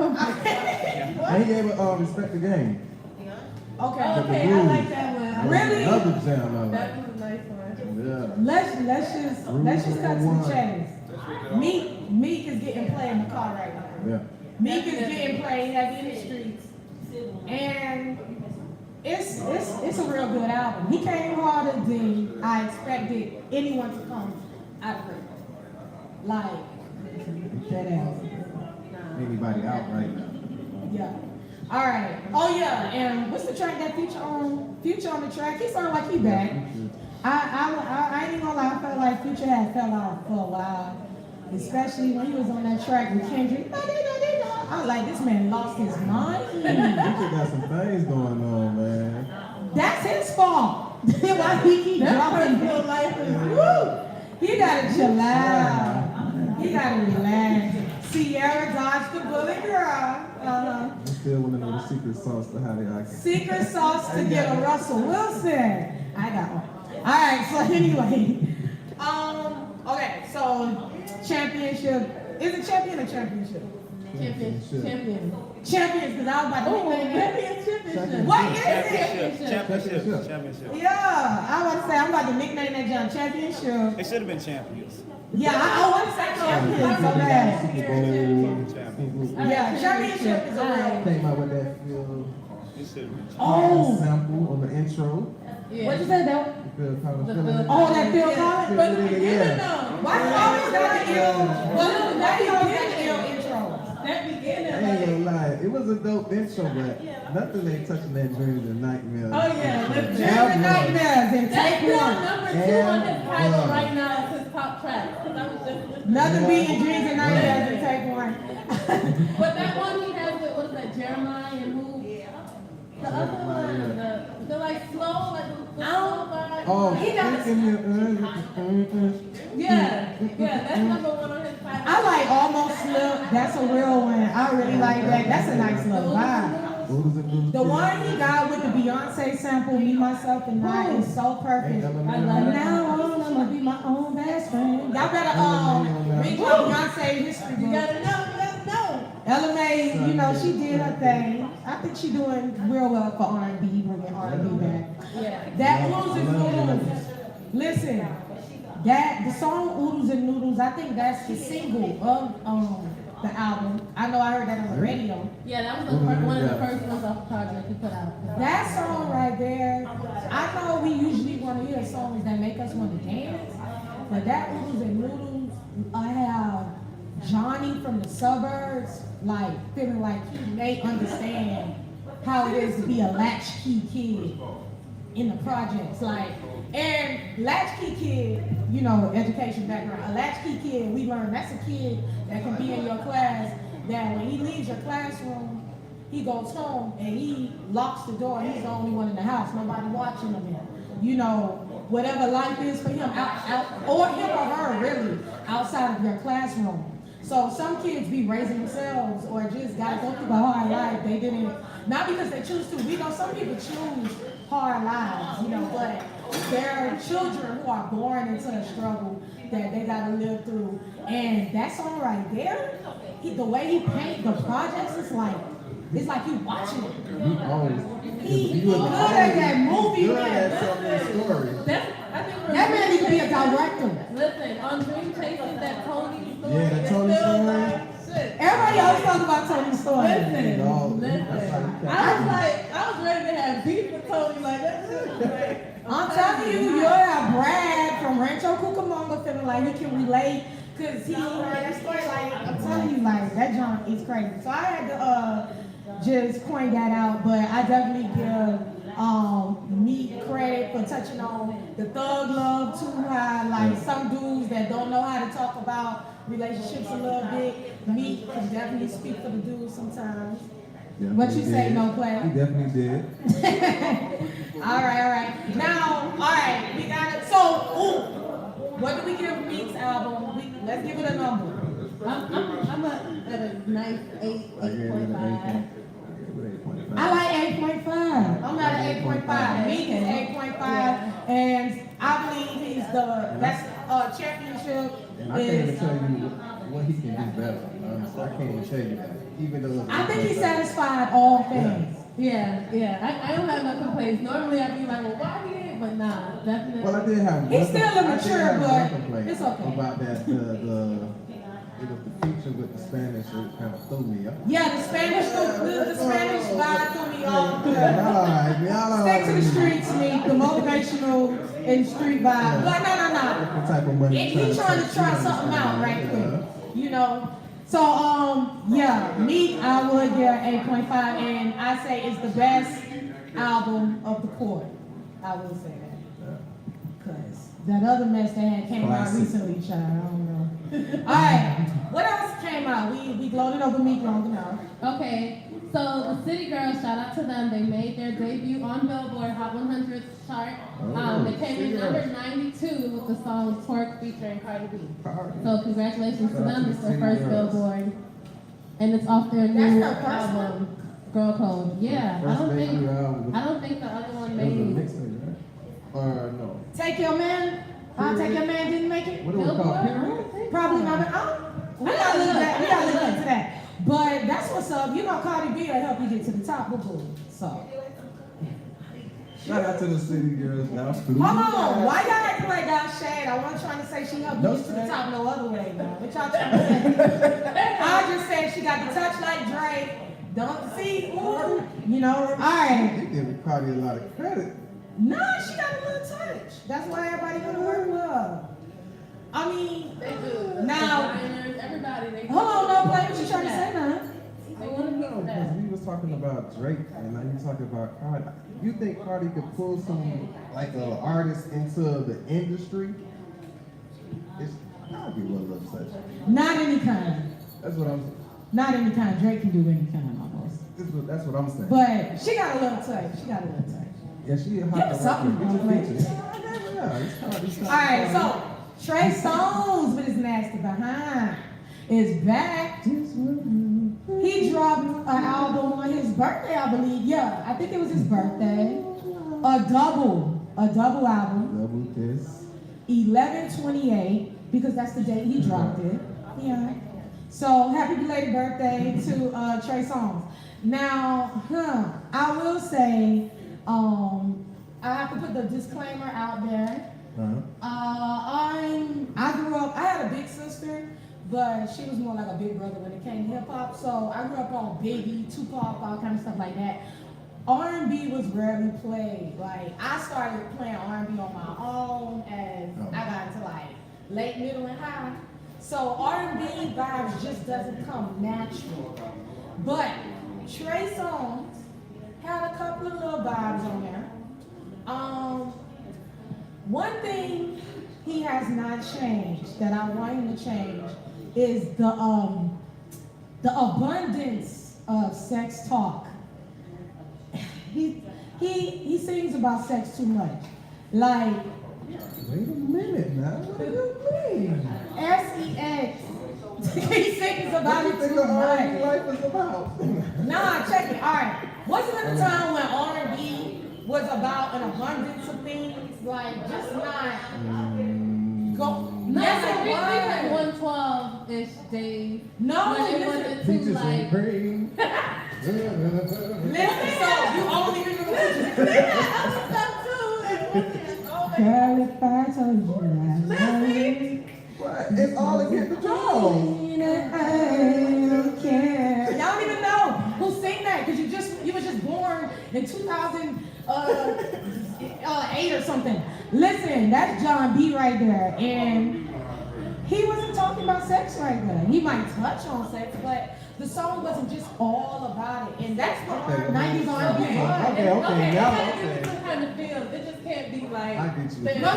And he gave it respect the game. Okay, I like that one. Really? Another jam I like. That was a nice one. Yeah. Let's just cut to the chase. Meek is getting played in the car right now. Yeah. Meek is getting played heavy in the streets. And it's a real good album. He came harder than I expected anyone to come out of it. Like that ass. Anybody out right now? Yeah. All right. Oh yeah. And what's the track that Future on? Future on the track. He sounded like he back. I ain't even gonna lie. I felt like Future had fell out for a while, especially when he was on that track with Kendrick. I was like, this man lost his mind. Future got some things going on, man. That's his fault. Why he keep dropping real life? Woo! He gotta chill out. He gotta relax. Sierra dodged the bullet, girl. I still want to know the secret sauce to how they act. Secret sauce to get a Russell Wilson. I got one. All right. So anyway, okay. So championship is it champion or championship? Champion. Champions, because I was about to nickname Championship. What is it? Championship. Yeah, I was about to say I'm about to nickname that John championship. It should have been champions. Yeah, I want to say champions so bad. Champions. Yeah, championship is a real. Think about what that feel. It should have been champions. Oh, Sample on the intro. Yeah. what you say though? Oh, that Phil Collins. But Yeah. why he always got the ill? Well, why he always got the ill intro? That beginning. I ain't gonna lie, it was a dope intro, but nothing ain't touching that Dreams and Nightmares. Oh yeah, the Dreams and Nightmares and That's take still one. number 2 on his title right now as his top track. 'Cause I was just listening. Nothing being Dreams and Nightmares and take one. But that one he has with, what is that, Jeremiah and who? The other one, the like slow, like the slow vibe. Oh, He got Yeah, that's number 1 on his title. I like Almost Slip. That's a real one. I really like that. That's a nice little vibe. The one he got with the Beyonce sample, Me, Myself, and I, is so perfect. I love it. Now on, I'm gonna be my own best friend. Y'all better read my Beyonce history book. You gotta know. Ella May, you know, she did her thing. I think she doing real well for R&B, bringing R&B back. Yeah. That Oodles and Noodles. Listen, the song Oodles and Noodles, I think that's the single of the album. I know I heard that on the radio. Yeah, that was one of the first ones off the project he put out. That song right there, I know we usually want to hear songs that make us want to dance, but that Oodles and Noodles, I have Johnny from the suburbs, like feeling like he may understand how it is to be a latchkey kid in the projects, like, and latchkey kid, you know, education background. A latchkey kid, we learn that's a kid that can be in your class that when he leaves your classroom, he goes home and he locks the door. He's the only one in the house, nobody watching him. You know, whatever life is for him, out or him or her, really, outside of your classroom. So some kids be raising themselves or just gotta go through a hard life. They didn't, not because they choose to. We know some people choose hard lives, you know, but there are children who are born into a struggle that they gotta live through. And that song right there, the way he paint the projects, it's like you watching it. He good at that movie, man. That man need to be a director. Listen, on Dream Chasing, that Tony story. Yeah, the is Tony still story. like shit. Everybody else talk about Tony's story. Listen. Listen. I was ready to have beef with Tony like that. I'm telling you, you'll have Brad from Rancho Cucamonga feeling like he can relate because he heard that story. Like, I'm telling you, like, that junk is crazy. So I had to just point that out, but I definitely give me credit for touching on the thug love too high. Like, some dudes that don't know how to talk about relationships a little bit, me can definitely speak for the dudes sometimes. Yeah, What you say, no He player? definitely did. All right. Now, all right, we got it. So, what do we give Meek's album? Let's give it a number. I'm at a nice 8.5. I like 8.5. I'm at an 8.5. Meek is 8.5, and I believe he's that's championship. And I can't even tell you what he can do better. Honestly, I can't even tell you that. Even though I think he satisfied all fans. Yeah. I don't have no complaints. Normally I'd be like, well, why he ain't? But nah, definitely. Well, I did have He's one still I did immature, have but one complaint it's okay. about that it was the feature with the Spanish, it kind of threw me. Yeah, the Spanish vibe threw me off. Y'all Stick to the streets, me, the motivational and street vibe. But no. What type of money He trying to try something out right quick, you know. So yeah, me, I would give 8.5, and I say it's the best album of the quarter. I will say that, cause that other mess that came out recently, child. I don't know. All right, what else came out? We gloated over Meek long enough. Okay, so the City Girls, shout out to them. They made their debut on Billboard Hot 100 chart. They came in number 92 with the song Twerk featuring Cardi B. So congratulations to them. It's their first Billboard, and it's off their new That's their first album, Girl Code. Yeah, I don't think the other one made. Or no? Take Your Man. Take Your Man didn't make it. What do we Billboard? call I it? don't think Probably so. not. We gotta look at we gotta look into that. But that's what's up. You know, Cardi B will help you get to the top. Boo. So. Shout out to the City Girls now. Hold on, why y'all acting like y'all shade? I wasn't trying to say she helped you get to the top no other way, man. What y'all trying to say? I just said she got the touch like Drake. Don't see, ooh, you know. All right. They give Cardi a lot of credit. Nah, she got a little touch. That's why everybody gonna work with her. I mean, They do. Now- Designers, everybody. They hold on, no play. What you trying to say now? They want to No, be because that. we was talking about Drake and now you talking about Cardi. You think Cardi could pull some like artist into the industry? It's I'll give her a little touch. Not any kind. That's what I'm. Not any kind. Drake can do any kind almost. That's what I'm saying. But she got a little touch. She got a little touch. Yeah, she a hot Give us something, rapper. bro, Get your features. Yeah, it's Cardi. All right, so Trey Songz with his nasty behind is back. He dropped an album on his birthday, I believe. Yeah, I think it was his birthday. A double album. Double this. 11/28, because that's the date he dropped it. Yeah. So happy belated birthday to Trey Songz. Now, I will say, I have to put the disclaimer out there. I grew up, I had a big sister, but she was more like a big brother when it came to hip hop. So I grew up on Biggie, Tupac, all kind of stuff like that. R&B was rarely played. Like, I started playing R&B on my own as I got into like late, middle, and high. So R&B vibes just doesn't come natural. But Trey Songz had a couple of little vibes on there. One thing he has not changed that I want him to change is the abundance of sex talk. He sings about sex too much. Like, Wait a minute now. What do you mean? sex. He sings about What do it you think too the R&B much. life is about? Nah, check it. All right. Wasn't it the time when R&B was about an abundance of things? Like, just not go. No, Yes, I think it was. like 112-ish days. No, When it listen. wasn't too Peaches and like. cream. Listen, so you only remember Girl, if I told you I love you, What? It's all against the drum. I don't care. Y'all don't even know who sang that because you was just born in 2008 or something. Listen, that's John B right there, and he wasn't talking about sex right there. He might touch on sex, but the song wasn't just all about it, and that's what Okay. 90s R&B was. Okay, now It okay. has to be some kind of feel. It just can't be like. I get you. No.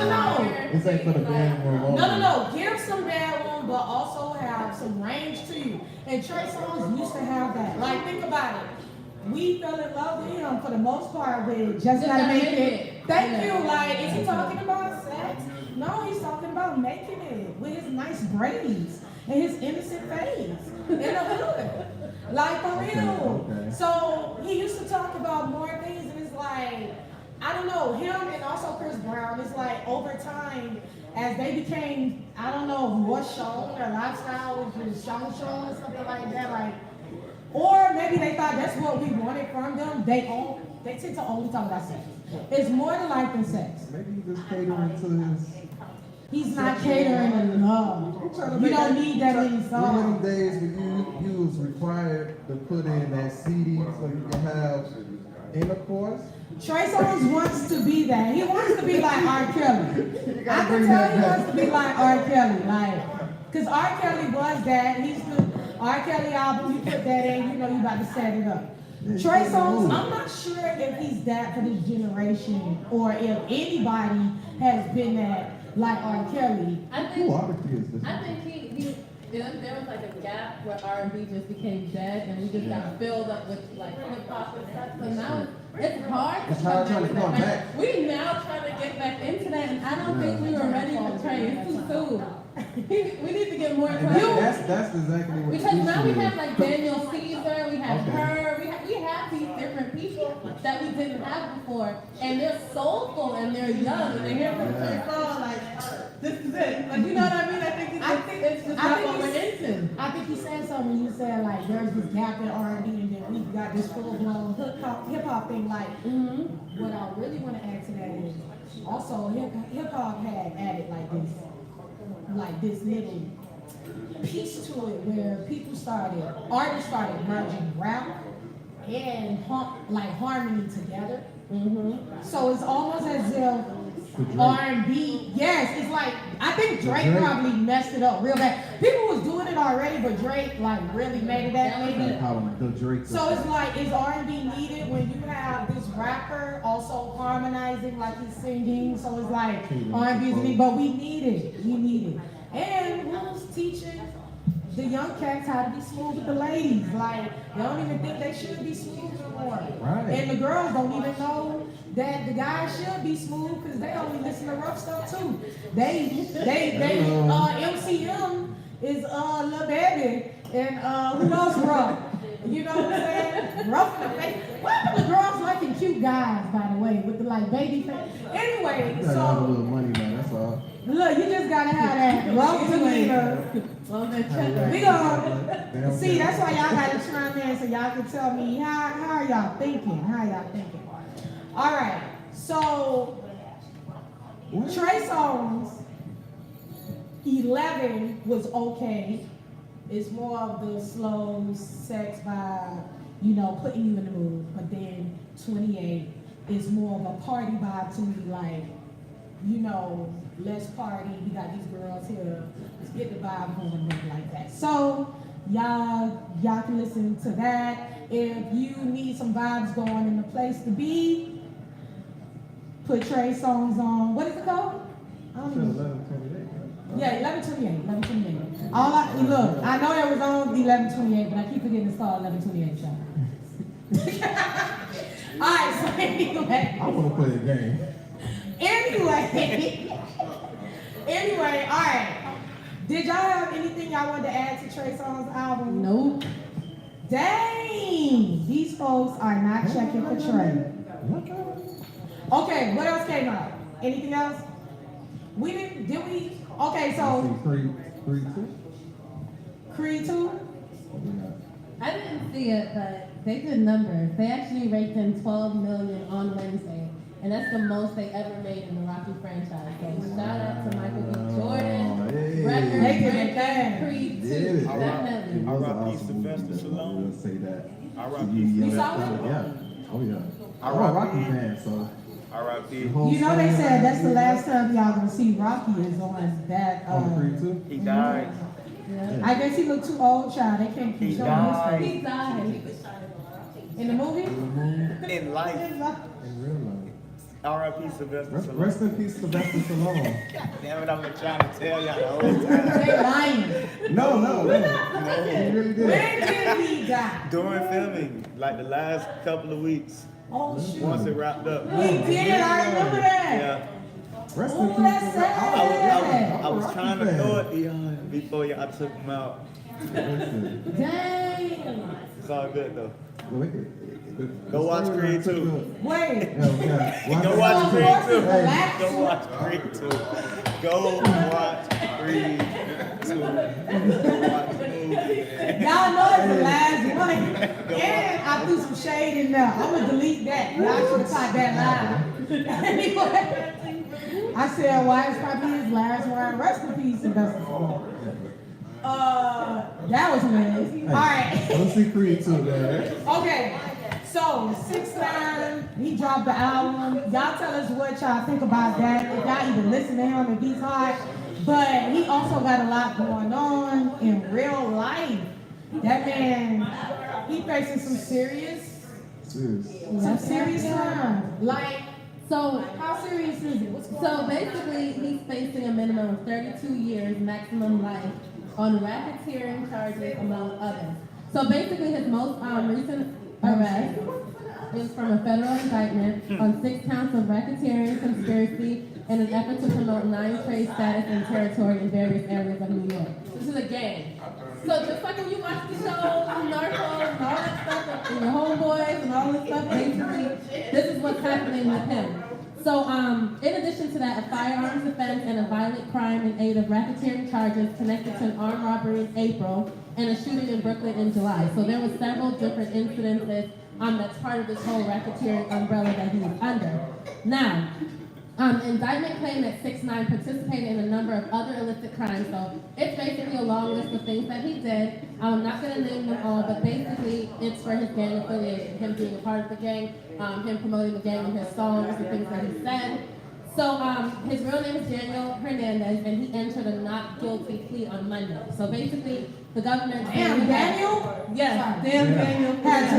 This ain't for the bedroom. No. Give some bedroom, but also have some range to you. And Trey Songz used to have that. Like, think about it. We fell in love with him for the most part with Just Gotta Make It. Thank you. Like, is he talking about sex? No, he's talking about making it with his nice braids and his innocent face in the hood. Like, for real. Okay. So he used to talk about more things, and it's like, I don't know, him and also Chris Brown, it's like over time, as they became, I don't know, more shown, their lifestyle was shown or something like that, like, or maybe they thought that's what we wanted from them. They tend to only talk about sex. It's more to life than sex. Maybe he's just catering to his. He's not catering enough. I'm trying to You make don't need that many Remember songs. them days when you was required to put in that CD so you can have intercourse? Trey Songz wants to be that. He wants to be like R. Kelly. You I gotta can bring tell that he back. wants to be like R. Kelly, like, cause R. Kelly was that. He's the R. Kelly album. You put that in, you know you about to set it up. Trey Songz, I'm not sure if he's that for this generation or if anybody has been that like R. Kelly. I Who think are the kids? I think there was like a gap where R&B just became dead and we just got filled up with like hip hop and stuff. So now it's hard to It's hard trying to come Like, back. we now trying to get back into that, and I don't think we were ready for Trey. It's too soon. We need to get more And into that's exactly what because the now we issue have is. like Daniel Caesar, we have Okay. her, we have these different people that we didn't have before, and they're soulful and they're young and they hear from Yeah. Trey Songz like this is it. Like you know what I mean? I think it's just I not think what we're it's- into. I think you said something when you said like there's this gap in R&B and then we've got this full blown hip hop thing. Like what I really want to add to that is also hip hop had added like this little piece to it where artists started merging rap and harmony together. So it's almost as if R&B, yes, it's like I think Drake probably messed it up real bad. People was doing it already, but Drake like really made it that They maybe. call them the Drake. So it's like, is R&B needed when you have this rapper also harmonizing like he's singing? So it's like R&B is needed, but we need it. We need it. And who's teaching the young cats how to be smooth with the ladies? Like they don't even think they should be smooth anymore. Right. And the girls don't even know that the guys should be smooth because they only listen to rough stuff too. MCM is Lil Baby and who else rough? You know what I'm saying? Rough in the face. What happened to girls liking cute guys, by the way, with the like baby face? Anyway, You gotta have a so little money, man. That's all. look, you just gotta have that rough demeanor. We gonna see. That's why y'all gotta chime in so y'all can tell me how are y'all thinking? How y'all thinking? All right. So Trey Songz 11 was okay. It's more of the slow sex vibe, you know, putting you in the mood. But then 28 is more of a party vibe to me, like, you know, let's party. We got these girls here. Let's get the vibe going like that. So y'all can listen to that. If you need some vibes going in the place to be, put Trey Songz on. What is it called? I don't even know. 11:28. Yeah, 11:28. Look, I know it was on 11:28, but I keep forgetting it's called 11:28. So. All right, so anyway. I want to play a game. Anyway, all right. Did y'all have anything y'all wanted to add to Trey Songz album? Nope. Dang, these folks are not checking for Trey. Okay, what else came out? Anything else? Did we? Okay, so Creed 2. Creed 2? I didn't see it, but they did numbers. They actually raked in 12 million on Wednesday, and that's the most they ever made in the Rocky franchise. So shout out to Michael B. Jordan. Hey. Record Making it breaking bang. Creed 2. Did it. Definitely. I rock East Sylvester Stallone. We'll say that. I rock You East You saw Sylvester. it? Yeah. Oh yeah. I I'm a rock Rocky East. fan, so. R.I.P. the whole You know they story said that's the behind last time y'all gonna see Rocky is on that. On Creed 2. He died. Yeah. I guess he looked too old, child. They can't keep He showing died. his face. He died. In the movie? In life. In real life. R.I.P. Sylvester Stallone. Rest in peace, Sylvester Stallone. Damn it, I've been trying to tell y'all the whole time. They lying. No. He really did. When did he die? During filming, like the last couple of weeks, Oh shoot. once it wrapped up. He did. I remember that. Yeah. Rest Oh, in peace, that's Sylvester. sad. I was Rocky trying to fan. throw it before y'all took him out. Listen, Dang. It's all good though. the Go watch story Creed took 2. the- Wait. Yeah. Go watch Of Creed course 2. it's the last Go one. watch Creed 2. Go watch Creed 2. Go watch the movie. Y'all know it's the last one. And I threw some shade in there. I'm gonna delete that. Y'all should have caught that live. Anyway, I said, why it's probably his his last one. Rest in peace, Sylvester Stallone. That was weird. All right. Let's see Creed 2, man. Okay. So 6ix9ine, he dropped the album. Y'all tell us what y'all think about that. If y'all even listen to him, if he's hot. But he also got a lot going on in real life. That man, he facing some serious time. Like, So, how serious is it? What's going so on? basically, he's facing a minimum of 32 years maximum life on racketeering charges, among others. So basically, his most recent arrest is from a federal indictment on 6 counts of racketeering, conspiracy, and an effort to promote 9 trade status and territory in various areas of New York. This is a gang. So just like when you watch the show, Narcos and all that stuff, and your homeboys and all this stuff, basically, this is what's happening with him. So, in addition to that, a firearms offense and a violent crime in aid of racketeering charges connected to an armed robbery in April and a shooting in Brooklyn in July. So there were several different incidences that's part of this whole racketeering umbrella that he was under. Now, indictment claimed that 6ix9ine participated in a number of other illicit crimes. So it's basically a long list of things that he did. I'm not going to name them all, but basically it's for his gang affiliation, him being a part of the gang, him promoting the gang in his songs and things that he said. So his real name is Daniel Hernandez, and he entered a not guilty plea on Monday. So basically, the government... Damn, Daniel? Yes, damn Daniel. Had to.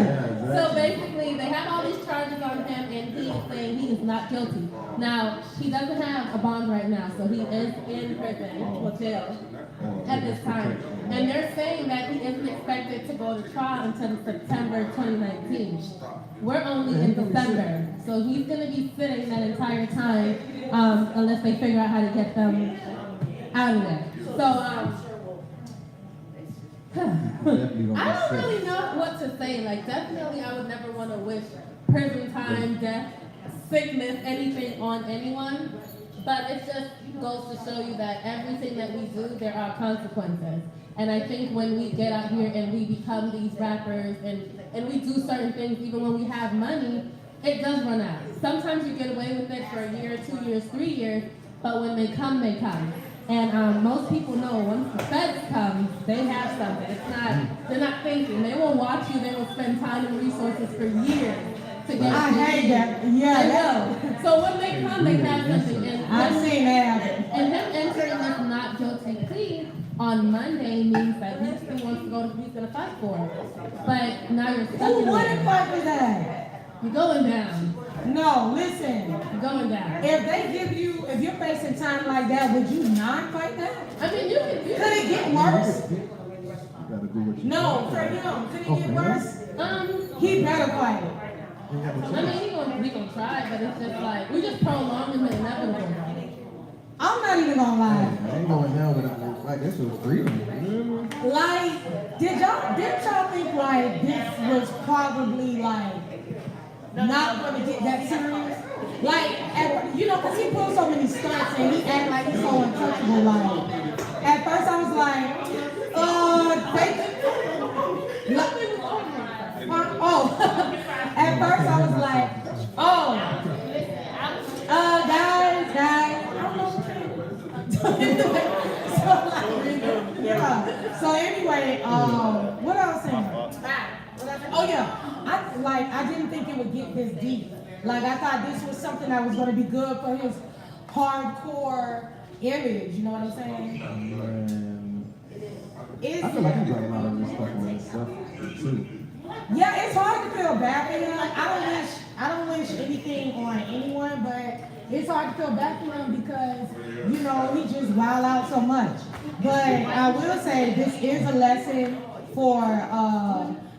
Yeah, So basically, they have all these charges on him, and he is saying he is not guilty. Now, he doesn't have a bond right now, so he is in prison or jail at this time. And they're saying that he isn't expected to go to trial until September 2019. We're only in December, so he's going to be sitting that entire time unless they figure out how to get them out of there. So, I don't really know what to say. Like, definitely, I would never want to wish prison time, death, sickness, anything on anyone. But it just goes to show you that everything that we do, there are consequences. And I think when we get out here and we become these rappers and we do certain things, even when we have money, it does run out. Sometimes you get away with it for a year, 2 years, 3 years, but when they come, they come. And most people know once the feds come, they have something. It's not, they're not thinking. They will watch you, they will spend time and resources for years to get I hate that. Yeah, I that. know. So when they come, they have something. And I've seen that happen. and him entering this not guilty plea on Monday means that he still wants to go to, he's gonna fight for it. But now you're stuck Who in wouldn't there. fight for that? You're going down. No, listen. You're going down. If they give you, if you're facing time like that, would you not fight that? I mean, you can. Could it get worse? You gotta do what you No, for him. Could it get worse? He I better fight it. mean, we gonna try, but it's just like we just prolonging the inevitable. I'm not even gonna lie. I ain't going down without no fight. This was freedom. Like, didn't y'all think like this was probably like not gonna get that serious? Like, you know, cause he pulled so many stunts and he act like he's so untouchable. Like, at first I was like, at first I was like, guys, I don't know what yeah. So anyway, what I was saying? Oh yeah, I didn't think it would get this deep. Like I thought this was something that was gonna be good for his hardcore image. You know what I'm saying? Man, It's, I feel like he got a lot of respect on himself too. yeah, it's hard to feel bad for him. I don't wish anything on anyone, but it's hard to feel bad for him because, you know, he just wild out so much. But I will say this is a lesson for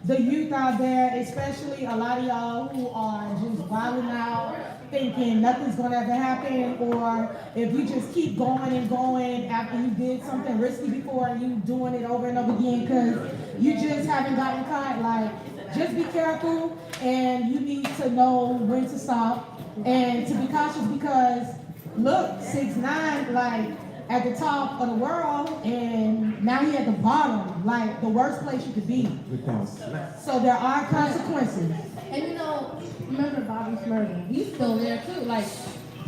the youth out there, especially a lot of y'all who are just wilding out, thinking nothing's gonna ever happen, or if you just keep going and going after you did something risky before and you doing it over and over again because you just haven't gotten caught. Like, just be careful, and you need to know when to stop and to be cautious because look, 6ix9ine, like at the top of the world, and now he at the bottom, like the worst place you could be. So there are consequences. And you know, remember Bobby Smurder? He's still there too. Like,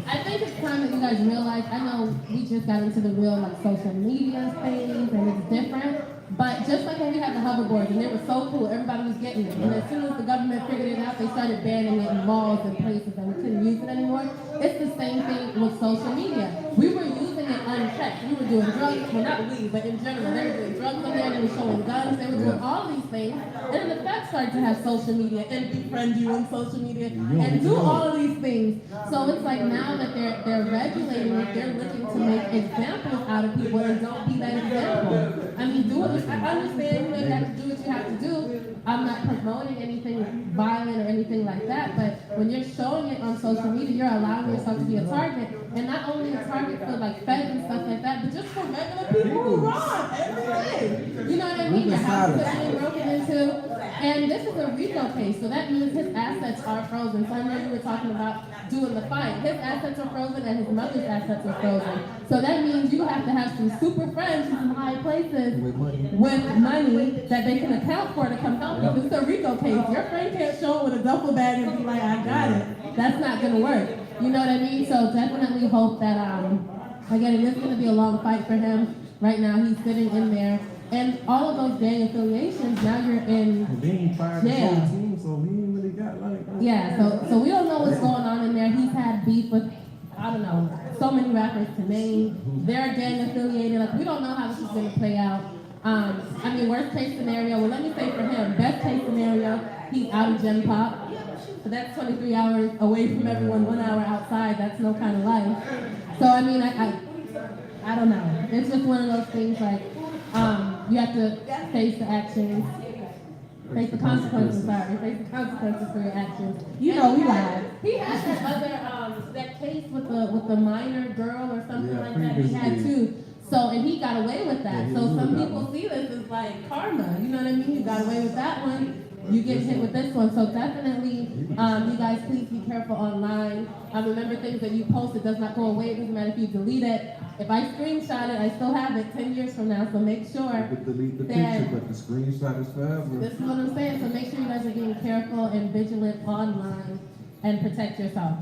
I think it's time that you guys realize, I know we just got into the real like social media phase and it's different, but just like when we had the hoverboards and it was so cool, everybody was getting it. And as soon as the government figured it out, they started banning it in malls and places and we couldn't use it anymore. It's the same thing with social media. We were using it unchecked. We were doing drugs, well not we, but in general, they were doing drugs on there, they were showing guns, they were doing all these things. And then the feds started to have social media and befriend you on social media and do all of these things. So it's like now that they're regulating it, they're looking to make examples out of people and don't be that example. I mean, do it. I understand, you know, you have to do what you have to do. I'm not promoting anything violent or anything like that, but when you're showing it on social media, you're allowing yourself to be a target, and not only a target for like feds and stuff like that, but just for regular people who rob every day. You know what I mean? Your house is being broken into, and this is a RICO case, so that means his assets are frozen. So I know you were talking about doing the fight. His assets are frozen and his mother's assets are frozen. So that means you have to have some super friends in some high places with money that they can account for to come help you. This is a RICO case. Your friend can't show up with a duffel bag and be like, I got it. That's not gonna work. You know what I mean? So definitely hope that again, it is gonna be a long fight for him. Right now he's sitting in there. And all of those gang affiliations, now you're in And then he fired his whole team, so he ain't really got like. yeah, so we don't know what's going on in there. He's had beef with, I don't know, so many rappers to name. They're gang affiliated. Like, we don't know how this is going to play out. I mean, worst case scenario, well, let me say for him, best case scenario, he's out of Gen Pop. So that's 23 hours away from everyone, 1 hour outside. That's no kind of life. So, I mean, I don't know. It's just one of those things like, you have to face the actions. Face the consequences, face the consequences for your actions. You know, we lied. He had that other, that case with the minor girl or something like that. He had too. So, and he got away with that. So some people see this as like karma. You know what I mean? You got away with that one. You get hit with this one. So definitely, you guys, please be careful online. Remember, things that you post, it does not go away. It doesn't matter if you delete it. If I screenshot it, I still have it 10 years from now. So make sure You could delete the that picture, but the screenshot is forever. this is what I'm saying. So make sure you guys are being careful and vigilant online and protect yourself.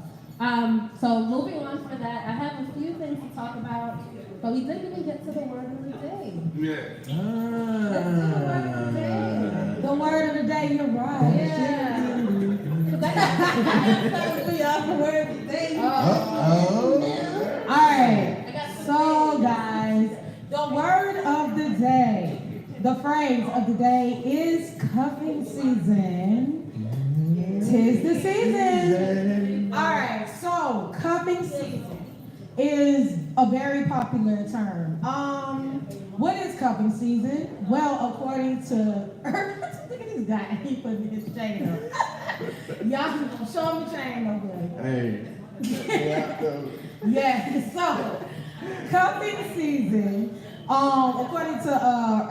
So moving on for that, I have a few things to talk about, but we didn't even get to the word of the day. Yeah. The word of the day, you're right. Yeah. Because I got something for y'all for word of the day. All right. So, guys, the word of the day, the phrase of the day is cuffing season. Tis the season. All right, so cuffing season is a very popular term. What is cuffing season? Well, according to look at this guy, he putting his chain up. Y'all show him the chain up there. Hey. Yes, so cuffing season, according to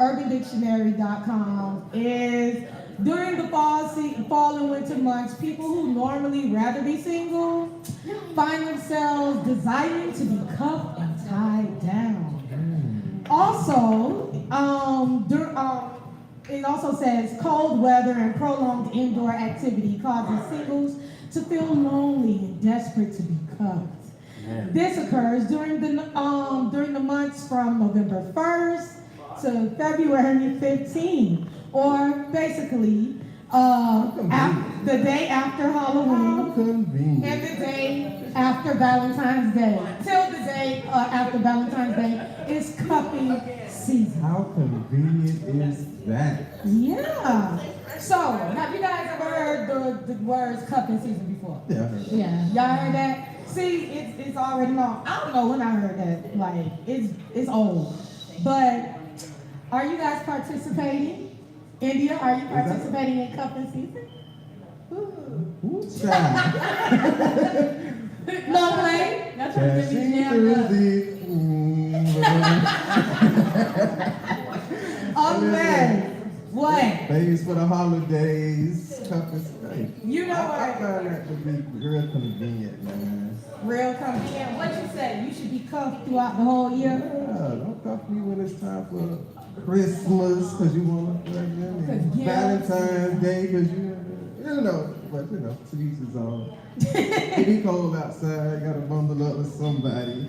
UrbanDictionary.com, is during the fall and winter months, people who normally rather be single find themselves desiring to be cuffed and tied down. Also, it also says cold weather and prolonged indoor activity causes singles to feel lonely and desperate to be cuffed. This occurs during the months from November 1st to February 15th, or basically the day after Halloween and the day after Valentine's Day. Till the day after Valentine's Day is cuffing season. How convenient is that? Yeah. So, have you guys ever heard the words cuffing season before? Yeah, I heard that. Yeah. Y'all heard that? See, it's already long. I don't know when I heard that. Like, it's old. But are you guys participating? India, are you participating in cuffing season? Ooh, child. No play? That's what Dashing really jammed through up. Oh man. What? Babies for the holidays, toughest. Hey, You know I what? find that to be real convenient, man. Real convenient. What you say? You should be cuffed throughout the whole year? Yeah, don't cuff me when it's time for Christmas, because you want to, Cause gifts. Valentine's Day, because you know, but you know, to each his own. It be cold outside, gotta bundle up with somebody.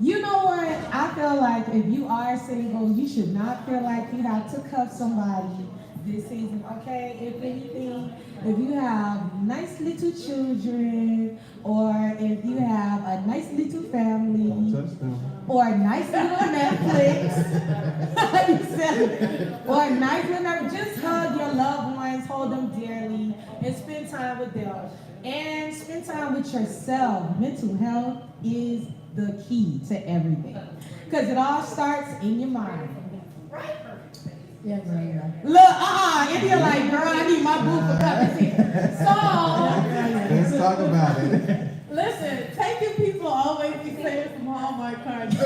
You know what? I feel like if you are single, you should not feel like you have to cuff somebody this season, okay? If anything, if you have nice little children, or if you have a nice little Don't family, touch them. or a nice little Netflix, you said it. Or a nice little, just hug your loved ones, hold them dearly, and spend time with them. And spend time with yourself. Mental health is the key to everything. Because it all starts in your mind. Yeah, girl. Look, India like, girl, I need my boo for coming here. So, Let's talk about it. Listen, taking people always be saved from Hallmark cards. she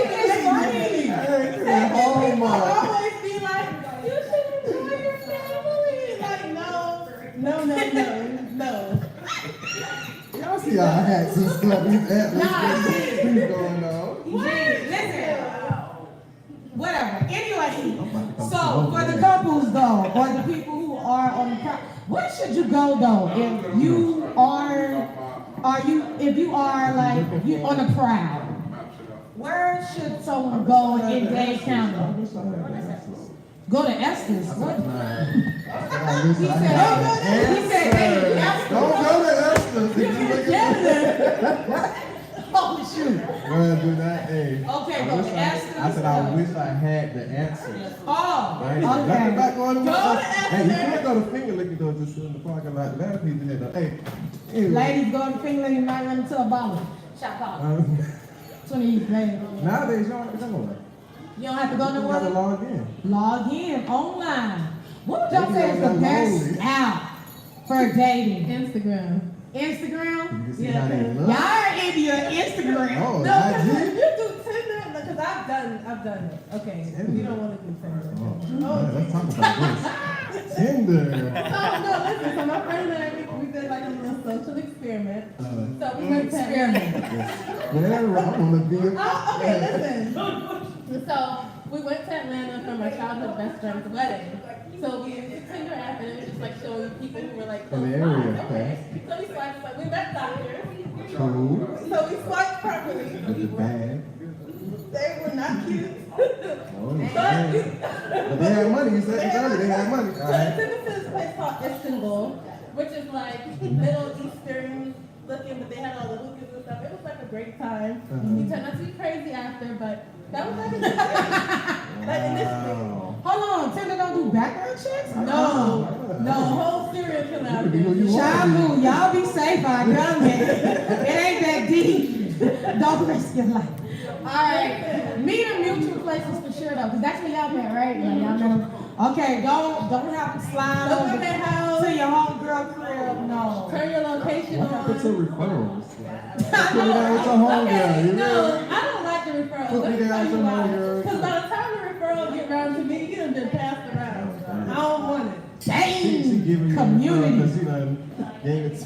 is funny. Hallmark. Always be like, you should enjoy your family. Like, no. Y'all see our hats and stuff, these things going on. Listen. Whatever. Anyway, about to come so for the couples though, or the people who are on the where should you go though if you are like you on a prowl? Where should someone go in Dade County? Go to Esther's. What? He said, hey, Esther. Don't go to Esther's. If you look at Oh shoot. well, do that, hey. Okay, go to Esther's. I said I wish I had the answer. Oh, Right? okay. Back going to Go to Hey, you can't go to finger licking though, just in the parking lot. A lot of people hit up. Hey, anyway. Ladies go to finger and you might run into a bottle. Shot out. 20 ladies. Nowadays, you don't have to go nowhere. You don't have to go You gotta nowhere. log in. Log in online. What would y'all Maybe say is the I'm best lonely. app for dating? Instagram. Instagram? You can see Yeah, how they Y'all look. are into your Instagram. Oh, No, because IG? you do Tinder, because I've done it. Okay, we don't want to do Tinder. Oh, let's talk about this. Tinder. Oh, no, listen, so my friend and I, we did like a little social experiment. So we went to Experiment. Whatever, I want to be a... Oh, okay, listen. So we went to Atlanta for my childhood best friend's wedding. So we used the Tinder app and it was just like showing people who were like In the close area, by. okay. So we swiped, like we met doctors. Cool. So we swiped properly. With the bag. They were not cute. Oh, yeah. But they had money. You said earlier they had money. All So right. we took us to this place called Istanbul, which is like Middle Eastern looking, but they had all the hookahs and stuff. It was like a great time. We turned out to be crazy after, but that was like a good thing. Like initially. Wow. Hold on, Tinder don't do background checks? No, the whole serial killer out You can be who there. you Child want to boo, y'all be safe out there. It ain't that deep. Don't risk your life. Alright. Meet in mutual places for sure though, because that's where y'all met, right? Like, y'all met them. Okay, don't have to slide Don't over go to their house. to your homegirl crib. No. Turn your location What happened to on. referrals? Put me down with your homegirl, you No, know? I don't like the referrals. Put me Let me down tell with you your why. homegirl. Because by the time the referral get around to me, you done been passed around. I don't want it. She Dang. giving you Community. because she done gave it to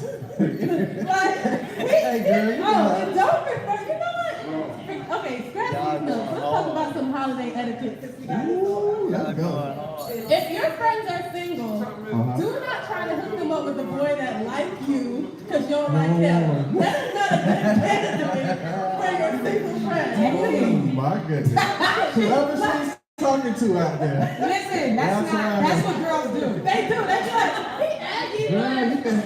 Like, Hey, girl, you oh, know. and don't refer. You know what? Okay, scratch these notes. Let's talk about some holiday etiquette. 'Cause we got this going. Ooh, let's go. If your friends are single, do not try to hook them up with a boy that like you because you don't like him. No. That is not a good candidate for your single friend. Oh, my goodness. Whoever she's talking to out there. Listen, that's what girls do. They do. They be like, he Aggie. Girl, you can...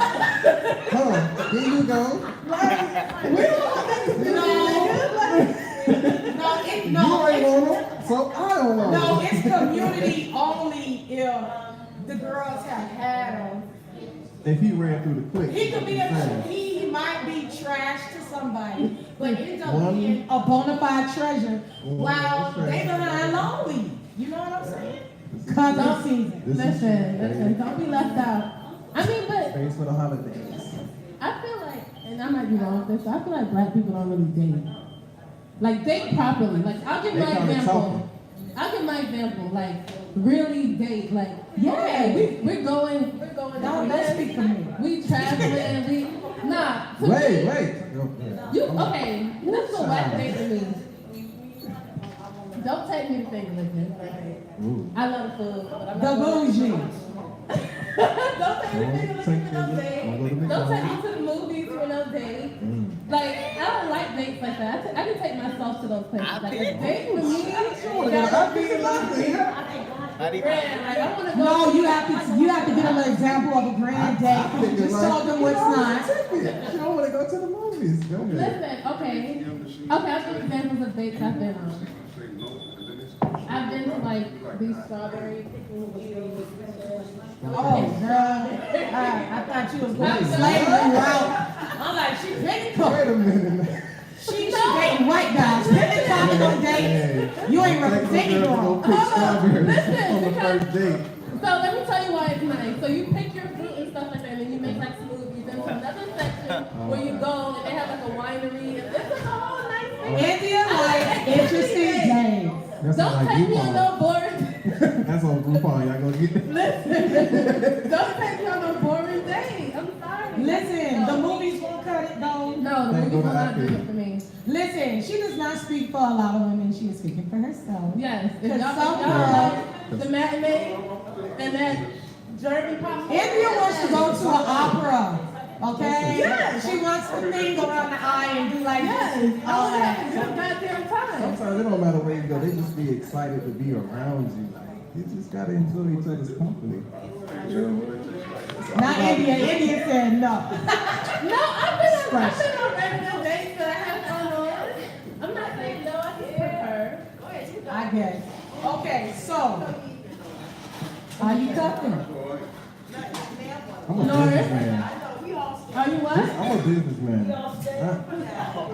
Huh, here you go. Like, we don't want that to be nigga. Like, No, You ain't want them, so I don't want no, them. it's community only if the girls have had them. If he ran through the click. He could be he might be trash to somebody, but ends up being a bona fide treasure while they behind lonely. You know what I'm saying? Cousin season. listen, don't be left out. I mean, but Thanks for the holidays. I feel like, and I might be wrong with this, I feel like black people don't really date. Like, date properly. Like, I'll give They my kinda example. talking. I'll give my example. Like, really date. Like, yeah, we're going Don't speak for me. we traveling, nah. to Wait. me, No, yeah. You, okay, that's a whack date to me. don't take me to things like this. Ooh. I love food, but I'm The not going bougie. Don't take me to things for no date. Don't go to Don't take me McDonald's. to the movies for no date. Mm. Like, I don't like dates like that. I can take myself to those places. Like, a date with me, I'd be like, How do you grand. Like, I want to go. No, you have to give them an example of a grand date. You just told them what's not. You don't want to go to the movies. Go ahead. Listen, okay. Okay, I'll give examples of dates I've been on. I've been to like these strawberry picking. Oh, girl. I thought you was going to slavery route. I'm like, she been cooked. Wait a minute. She dating white guys. Been talking on dates. You ain't representing Go girl. pick strawberries Listen, on the because- first date. So let me tell you why it's nice. So you pick your fruit and stuff like that, and then you make like smoothies. There's another section where you go and they have like a winery, and it's like a whole nice thing. India like interesting days. That's Don't like take me on Groupon. no boring. That's on Groupon. Y'all gonna get it. Listen, don't take me on no boring date. I'm sorry. Listen, the movies won't cut it though. No, the Thank movies will God not I do it for me. Listen, she does not speak for a lot of women. She is speaking for herself. Yes, if Cause y'all some like the matinee and that German pop. India wants to go to an opera. Okay? Yes. She wants to thing around the eye and do like Yes, this. I want to have a good goddamn time. Sometimes it don't matter where you go. They just be excited to be around you. Like you just gotta enjoy each other's company. Not India. India said no. No, I've been on regular dates that I have fun on. I'm not saying no, I just prefer. I guess. Okay, so are you cuffing? I'm a Norris? businessman. Are you what? I'm a businessman. You don't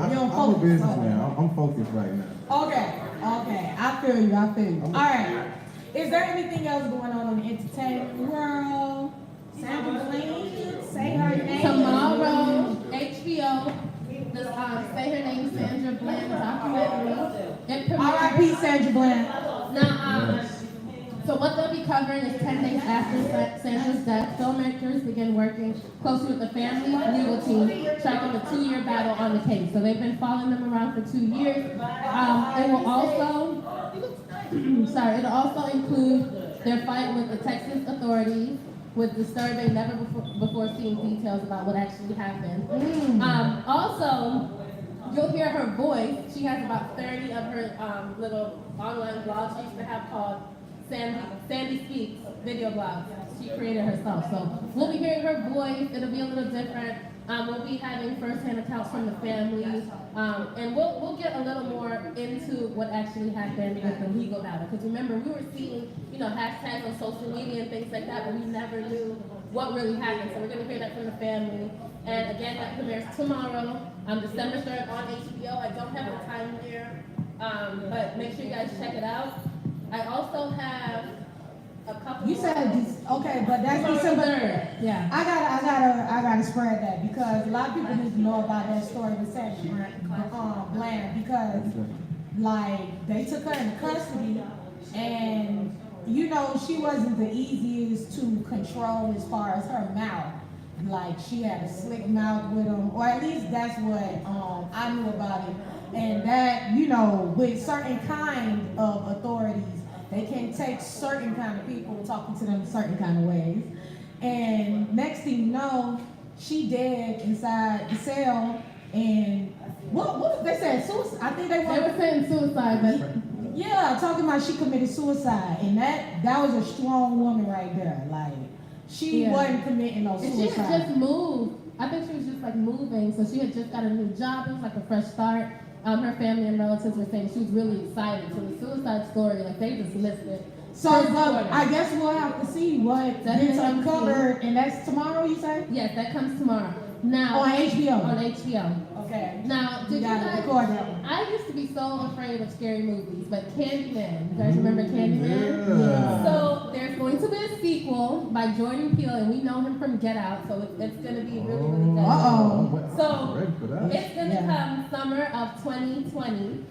I'm a focus, businessman. I'm focused right now. Okay, okay. I feel you. I feel you. All right. Is there anything else going on in the entertainment world? Sandra Bland, say her name. Tomorrow, HBO, the Say Her Name Sandra Bland documentary. It premieres. R.I.P. Sandra Bland. Now, so what they'll be covering is 10 days after Sandra's death. Filmmakers begin working closely with the family legal team, tracking a 2-year battle on the case. So they've been following them around for 2 years. It will also, it'll also include their fight with the Texas authorities, with disturbing, never before seen details about what actually happened. Also, you'll hear her voice. She has about 30 of her little online blogs she used to have called Sandy Speaks video blogs. She created herself. So we'll be hearing her voice. It'll be a little different. We'll be having first-hand accounts from the family. And we'll get a little more into what actually happened with the legal battle. Because remember, we were seeing, hashtags on social media and things like that, but we never knew what really happened. So we're going to hear that from the family. And again, that premieres tomorrow, December 3rd on HBO. I don't have the time here, but make sure you guys check it out. I also have a couple. You said this, okay, but that's December 3rd. Yeah. I gotta spread that because a lot of people need to know about that story with Sandra Bland because like they took her into custody and she wasn't the easiest to control as far as her mouth. Like she had a slick mouth with them, or at least that's what I knew about it. And that, with certain kind of authorities, they can take certain kind of people talking to them certain kind of ways. And next thing you know, she dead inside the cell. And what they said? Suicide. I think they were saying suicide, but yeah, talking about she committed suicide, and that was a strong woman right there. Like she wasn't committing no and suicide. she had just moved. I think she was just like moving, so she had just got a new job. It was like a fresh start. Her family and relatives were saying she was really excited. So the suicide story, like they just listed. So I guess we'll have to see what gets uncovered, and that's tomorrow. You say? Yes, that comes tomorrow. Now on HBO. On HBO. Okay. Now, did you guys? Record that one. I used to be so afraid of scary movies, but Candyman. You guys remember Candyman? Yeah. So there's going to be a sequel by Jordan Peele, and we know him from Get Out, so it's going to be really, really good. Uh-oh. So Ready for that. it's going to come summer of 2020.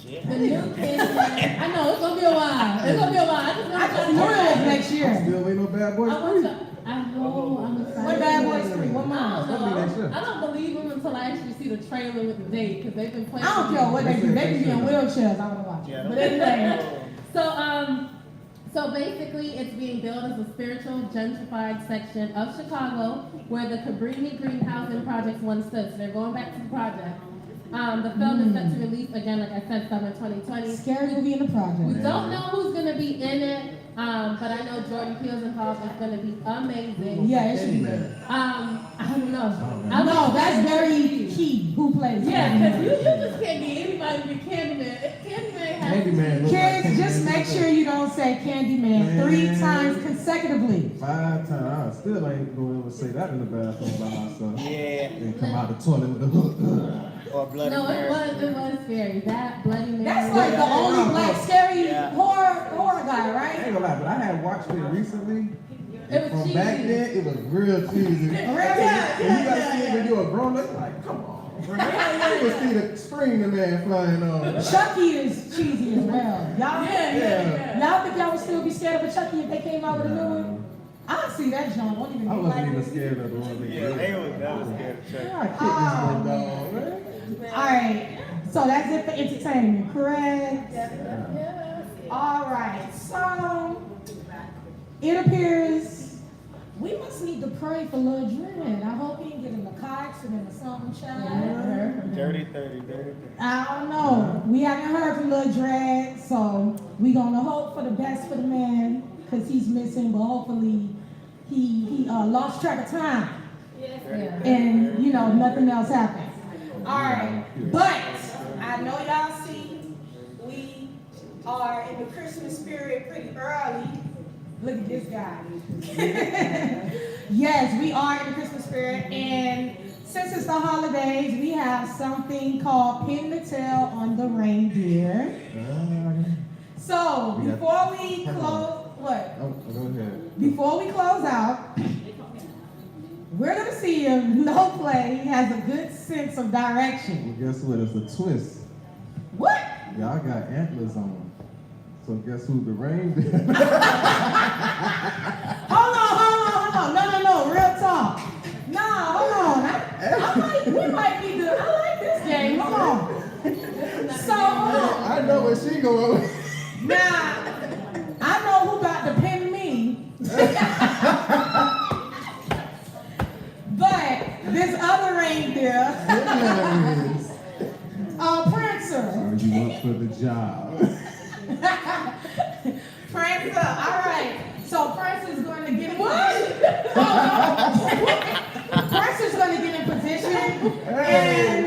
The new Candyman. I know it's gonna be a while. It's gonna be a while. I just knew it was next year. year? Still waiting on Bad Boys I want 3. to. I know. I'm excited. What Bad Boys 3? What I month? don't That'll be next know. year. I don't believe them until I actually see the trailer with the date because they've been playing. I don't care what they do. They can be in wheelchairs. I want to watch it. Yeah, But anyway, So basically, it's being built as a spiritual gentrified section of Chicago where the Cabrini Green Housing Project once stood. So they're going back to the project. The film is set to release again, like I said, summer 2020. scary movie in the project. We don't know who's gonna be in it, but I know Jordan Peele's involved. It's gonna be amazing. Yeah, it should be. Candyman. I don't know. I know that's very key. Who plays? Yeah, Candyman. because you just can't get anybody to be Candyman. Candyman has Candyman. look like Kids, just Candyman. make sure you don't say Candyman 3 times consecutively. 5 times. I still ain't going to ever say that in the bathroom by myself. Yeah. And come out the toilet with the hook. Or Bloody No, Mary. it was scary. That Bloody Mary. That's like the only black scary Yeah. horror guy, I right? ain't gonna lie, but I had watched it recently. It was From cheesy. back then, it was real cheesy. Really? And you gotta see it when you're a grown up, like, come on. Bro. You can see the spring the man flying on. Chucky is cheesy as well. Y'all, Yeah. y'all think y'all would still be scared of a Chucky if they came out with a new one? I see that John. Won't even I be wasn't like even this. scared of the one that Yeah, they was never scared of Chuck. I kicked this one dog, man. All right. So that's it for entertainment, correct? Yeah. All right. So it appears we must need to pray for Lil Dread. I hope he didn't get in a car accident or something, child. Dirty 30, dirty 30. I don't know. We haven't heard from Lil Dread, so we gonna hope for the best for the man because he's missing, but hopefully he lost track of time Yeah. and nothing else happened. All right, but I know y'all see we are in the Christmas spirit pretty early. Look at this guy. Yes, we are in the Christmas spirit, and since it's the holidays, we have something called Pin the Tail on the Reindeer. So before we close, what? Oh, go ahead. Before we close out, we're gonna see if No Play has a good sense of direction. Well, guess what? It's a twist. What? Y'all got antlers on. So guess who the reindeer? Hold on. No. Real talk. No, hold on. We might need to. I like this game. Hold on. So hold on. I know where she going. Now, I know who got to pin me. But this other reindeer, Prancer. Are you up for the job? Prancer, all right. So Prancer's going to get Prancer's going to get in position, and